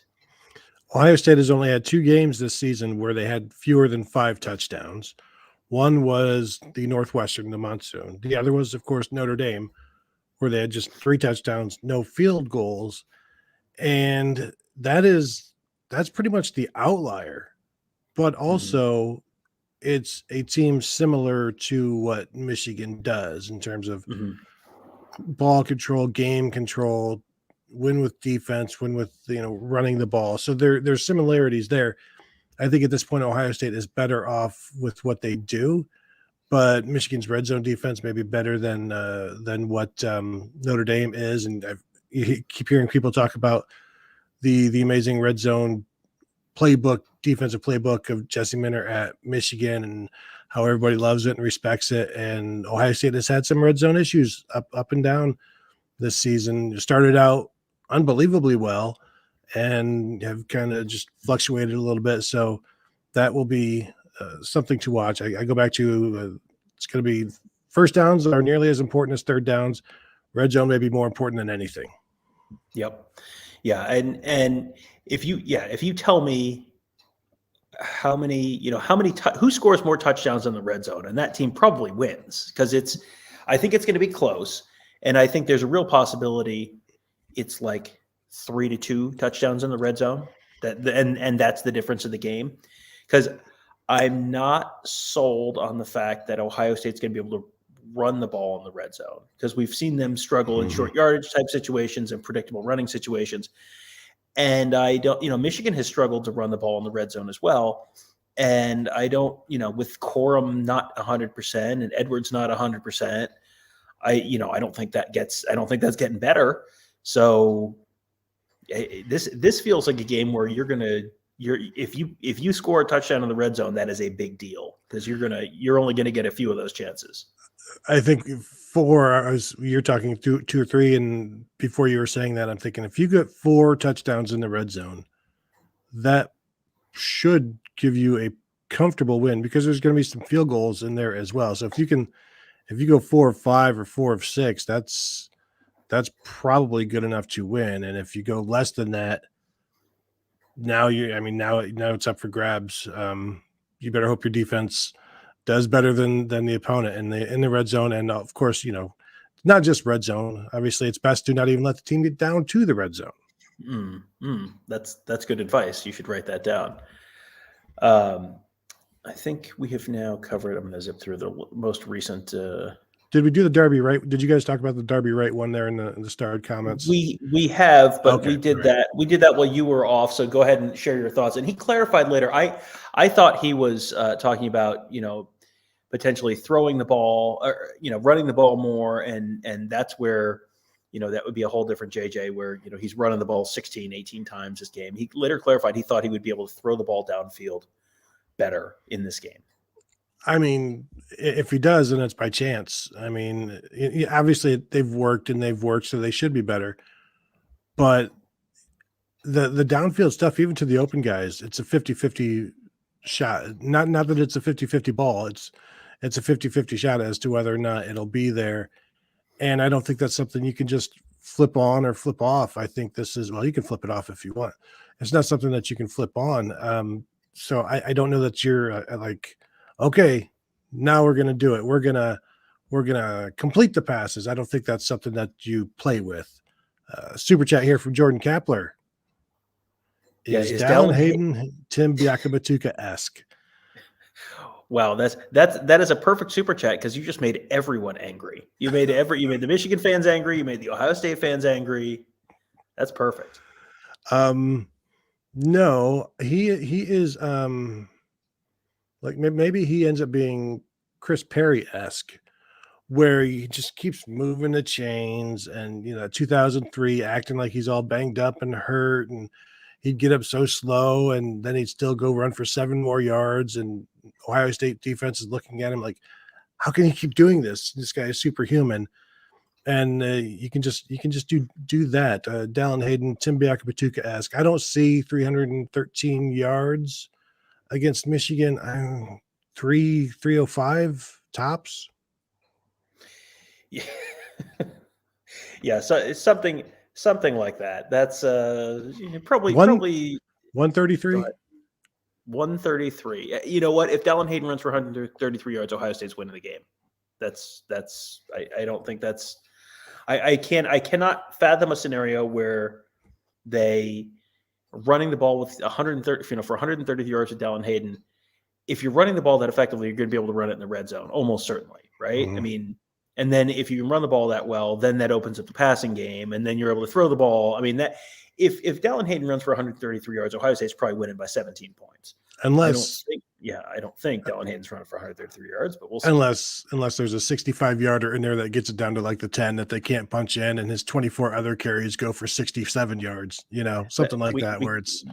Ohio State has only had 2 games this season where they had fewer than 5 touchdowns. One was the Northwestern, the Monsoon. The other was, of course, Notre Dame, where they had just 3 touchdowns, no field goals. And that's pretty much the outlier. But also, it's a team similar to what Michigan does in terms of ball control, game control, win with defense, win with running the ball. So there's similarities there. I think at this point Ohio State is better off with what they do, but Michigan's red zone defense may be better than what Notre Dame is. And you keep hearing people talk about the amazing red zone defensive playbook of Jesse Minter at Michigan and how everybody loves it and respects it. And Ohio State has had some red zone issues up and down this season. It started out unbelievably well and have kind of just fluctuated a little bit. So that will be something to watch. I go back to it's going to be first downs are nearly as important as third downs. Red zone may be more important than anything. Yep. Yeah. And if you tell me who scores more touchdowns in the red zone, and that team probably wins, because I think it's going to be close. And I think there's a real possibility it's like 3-2 touchdowns in the red zone. And that's the difference of the game. Because I'm not sold on the fact that Ohio State's going to be able to run the ball in the red zone, because we've seen them struggle in short yardage type situations and predictable running situations. And I don't, Michigan has struggled to run the ball in the red zone as well. And I don't, with Corum not 100% and Edwards not 100%, I don't think that's getting better. So this feels like a game where if you score a touchdown in the red zone, that is a big deal, because you're only going to get a few of those chances. I think you're talking 2 or 3, and before you were saying that, I'm thinking if you get 4 touchdowns in the red zone, that should give you a comfortable win, because there's going to be some field goals in there as well. So if you go 4 of 5 or 4 of 6, that's probably good enough to win. And if you go less than that, now it's up for grabs. You better hope your defense does better than the opponent in the red zone. And of course, not just red zone. Obviously, it's best to not even let the team get down to the red zone. That's good advice. You should write that down. I think we have now covered. I'm going to zip through the most recent Did we do the Darby right? Did you guys talk about the Darby right one there in the starred comments? We have, but Okay, we did right. that. We did that while you were off. So go ahead and share your thoughts. And he clarified later. I thought he was talking about potentially throwing the ball or running the ball more, and that's where that would be a whole different JJ where he's running the ball 16, 18 times this game. He later clarified he thought he would be able to throw the ball downfield better in this game. I mean, if he does, then it's by chance. I mean, obviously they've worked, so they should be better. But the downfield stuff, even to the open guys, it's a 50-50 shot. Not that it's a 50-50 ball. It's a 50-50 shot as to whether or not it'll be there. And I don't think that's something you can just flip on or flip off. I think this is, well, you can flip it off if you want. It's not something that you can flip on. So I don't know that you're like, okay, now we're going to do it. We're going to complete the passes. I don't think that's something that you play with. Super chat here from Jordan Kapler. Is Dallin Hayden Tim Biakabatuka-esque? Wow, that is a perfect super chat because you just made everyone angry. You made the Michigan fans angry. You made the Ohio State fans angry. That's perfect. No, he is like maybe he ends up being Chris Perry-esque, where he just keeps moving the chains, and 2003 acting like he's all banged up and hurt, and he'd get up so slow, and then he'd still go run for 7 more yards, and Ohio State defense is looking at him like, how can he keep doing this? This guy is superhuman. And you can just do that. Dallin Hayden, Tim Biakabatuka-esque. I don't see 313 yards against Michigan. 305 tops. Yeah, yeah. So it's something like that. That's probably 133. 133. You know what? If Dallin Hayden runs for 133 yards, Ohio State's winning the game. I don't think that's. I cannot fathom a scenario where they running the ball with 130, for 130 yards with Dallin Hayden. If you're running the ball that effectively, you're going to be able to run it in the red zone, almost certainly, right? Mm-hmm. I mean, and then if you can run the ball that well, then that opens up the passing game, and then you're able to throw the ball. I mean, that if Dallin Hayden runs for 133 yards, Ohio State's probably winning by 17 points. I don't think Dallin Hayden's running for 133 yards, but we'll see. Unless there's a 65-yarder in there that gets it down to like the 10 that they can't punch in, and his 24 other carries go for 67 yards, something like that, where it's.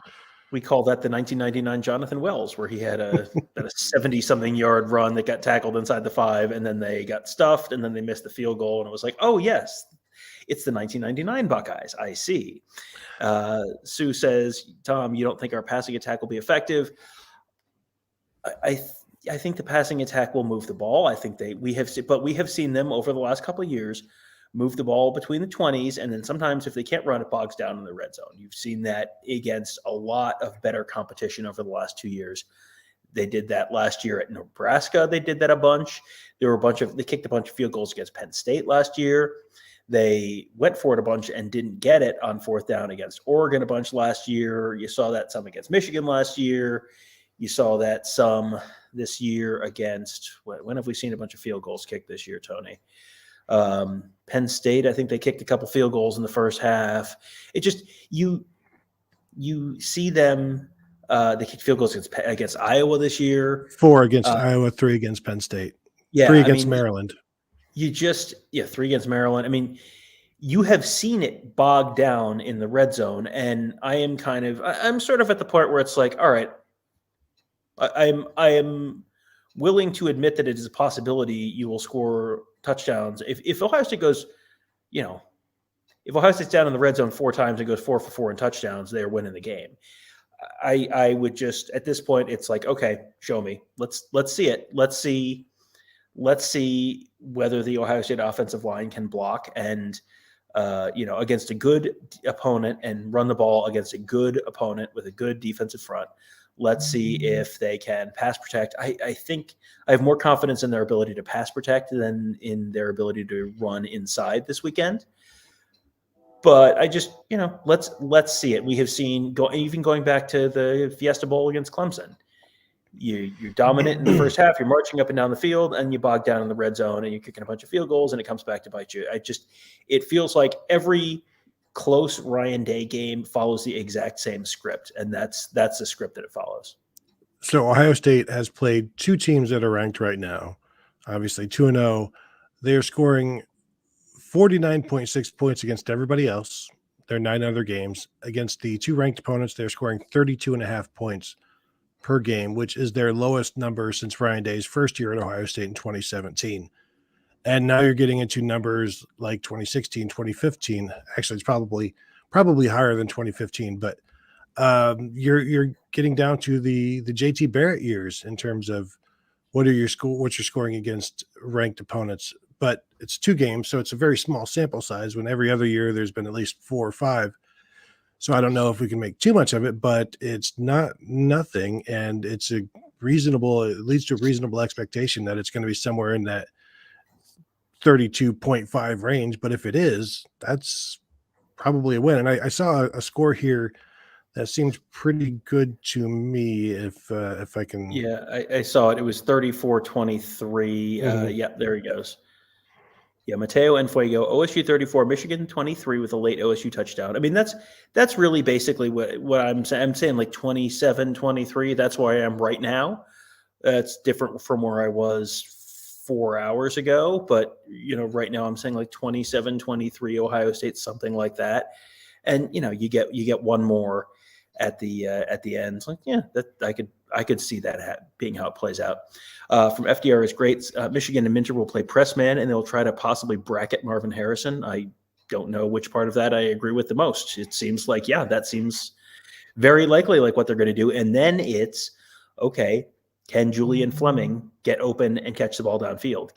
We call that the 1999 Jonathan Wells, where he had a 70-something yard run that got tackled inside the 5, and then they got stuffed, and then they missed the field goal, and it was like, oh yes, it's the 1999 Buckeyes. I see. Sue says, Tom, you don't think our passing attack will be effective? I think the passing attack will move the ball. I think we have seen them over the last couple of years move the ball between the 20s, and then sometimes if they can't run, it bogs down in the red zone. You've seen that against a lot of better competition over the last 2 years. They did that last year at Nebraska. They did that a bunch. They kicked a bunch of field goals against Penn State last year. They went for it a bunch and didn't get it on 4th down against Oregon a bunch last year. You saw that some against Michigan last year. You saw that some this year against when have we seen a bunch of field goals kicked this year, Tony? Penn State, I think they kicked a couple field goals in the first half. It just you see them. They kicked field goals against Iowa this year. 4 against Iowa, 3 against Penn State. Yeah, 3 against Maryland. 3 against Maryland. I mean, you have seen it bog down in the red zone, and I'm sort of at the point where it's like, all right, I am willing to admit that it is a possibility you will score touchdowns. If Ohio State goes, if Ohio State's down in the red zone 4 times and goes 4 for 4 in touchdowns, they're winning the game. I would just, at this point, it's like, okay, show me. Let's see it. Let's see whether the Ohio State offensive line can block and, against a good opponent and run the ball against a good opponent with a good defensive front. Let's see if they can pass protect. I think I have more confidence in their ability to pass protect than in their ability to run inside this weekend. But I just, let's see it. We have seen even going back to the Fiesta Bowl against Clemson. you're dominant in the first half. You're marching up and down the field, and you bog down in the red zone, and you're kicking a bunch of field goals, and it comes back to bite you. It feels like every close Ryan Day game follows the exact same script, and that's the script that it follows. So Ohio State has played two teams that are ranked right now, obviously 2-0. They are scoring 49.6 points against everybody else. They're 9 other games. Against the two ranked opponents, they're scoring 32.5 points per game, which is their lowest number since Ryan Day's first year at Ohio State in 2017. And now you're getting into numbers like 2016, 2015. Actually, it's probably higher than 2015, but you're getting down to the JT Barrett years in terms of what you're scoring against ranked opponents. But it's 2 games, so it's a very small sample size, when every other year there's been at least 4 or 5. So I don't know if we can make too much of it, but it's not nothing, and it leads to a reasonable expectation that it's going to be somewhere in that 32.5 range. But if it is, that's probably a win. And I saw a score here that seems pretty good to me. If I can, I saw it. It was 34-23. Yeah, there he goes. Yeah, Mateo and Fuego, OSU 34, Michigan 23 with a late OSU touchdown. I mean, that's really basically what I'm saying. I'm saying like 27-23. That's where I am right now. That's different from where I was 4 hours ago. But, right now I'm saying like 27-23 Ohio State, something like that. And, you get one more at the end. It's like, yeah, that I could see that being how it plays out. From FDR is great. Michigan and Minter will play press man, and they'll try to possibly bracket Marvin Harrison. I don't know which part of that I agree with the most. It seems like, that seems very likely like what they're going to do. And then it's, okay, can Julian Fleming get open and catch the ball downfield?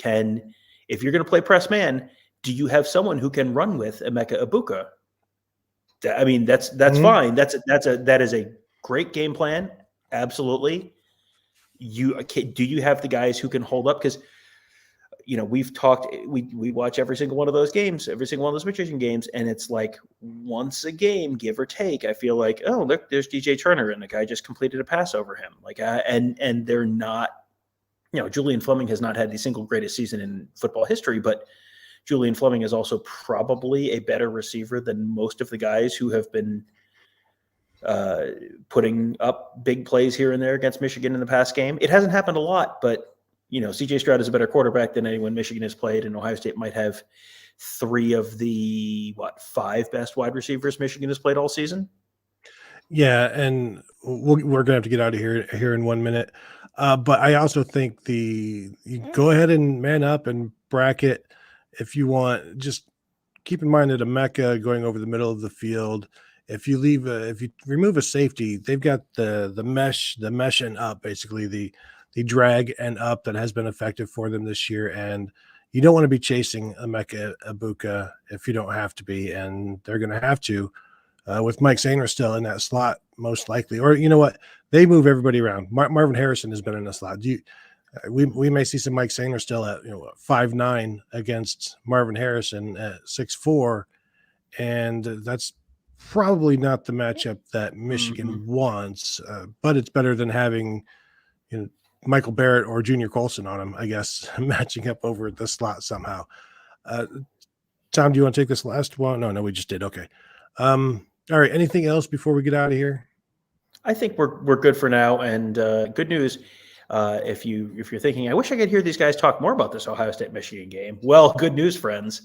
If you're going to play press man, do you have someone who can run with Emeka Ibuka? I mean, that's fine. That is a great game plan. Absolutely. Do you have the guys who can hold up? Because, we've talked, we watch every single one of those games, every single one of those Michigan games. And it's like once a game, give or take, I feel like, oh, look, there's DJ Turner and the guy just completed a pass over him. And they're not, Julian Fleming has not had the single greatest season in football history, but Julian Fleming is also probably a better receiver than most of the guys who have been putting up big plays here and there against Michigan in the past game. It hasn't happened a lot, but CJ Stroud is a better quarterback than anyone Michigan has played, and Ohio State might have 3 of the 5 best wide receivers Michigan has played all season. Yeah, and we're gonna have to get out of here in 1 minute. But I also think you go ahead and man up and bracket if you want. Just keep in mind that Emeka going over the middle of the field. If you remove a safety, they've got the mesh and up, basically the drag and up that has been effective for them this year. And you don't want to be chasing Emeka Ibuka if you don't have to be, and they're going to have to with Mike Sainer still in that slot, most likely. Or you know what? They move everybody around. Marvin Harrison has been in the slot. We may see some Mike Sainer still at 5'9" against Marvin Harrison at 6'4", and that's probably not the matchup that Michigan wants, but it's better than having Michael Barrett or Junior Colson on him, I guess, matching up over at the slot somehow. Tom, do you want to take this last one? No, we just did. Okay. All right. Anything else before we get out of here? I think we're good for now. And good news, if you're thinking, I wish I could hear these guys talk more about this Ohio State Michigan game. Well, good news, friends.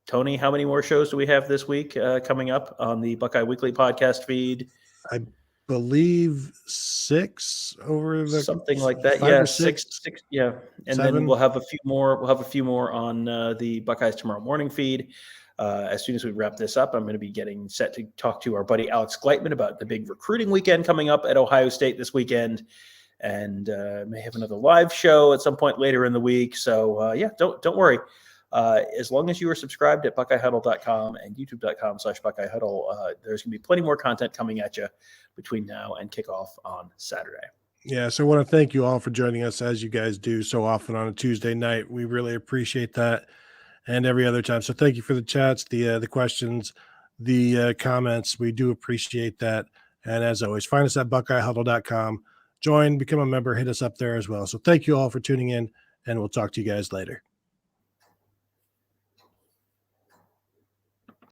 Tony, how many more shows do we have this week coming up on the Buckeye Weekly podcast feed? I believe 6 over the something like that. 5 Yeah, or 6. Yeah, and 7. then we'll have a few more. We'll have a few more on the Buckeyes Tomorrow Morning feed. As soon as we wrap this up, I'm going to be getting set to talk to our buddy Alex Gleitman about the big recruiting weekend coming up at Ohio State this weekend, and may have another live show at some point later in the week. So don't worry. As long as you are subscribed at BuckeyeHuddle.com and YouTube.com/BuckeyeHuddle, there's going to be plenty more content coming at you between now and kickoff on Saturday. Yeah, so I want to thank you all for joining us, as you guys do so often on a Tuesday night. We really appreciate that, and every other time. So thank you for the chats, the questions, the comments. We do appreciate that. And as always, find us at BuckeyeHuddle.com. join, become a member, hit us up there as well. So thank you all for tuning in, and we'll talk to you guys later.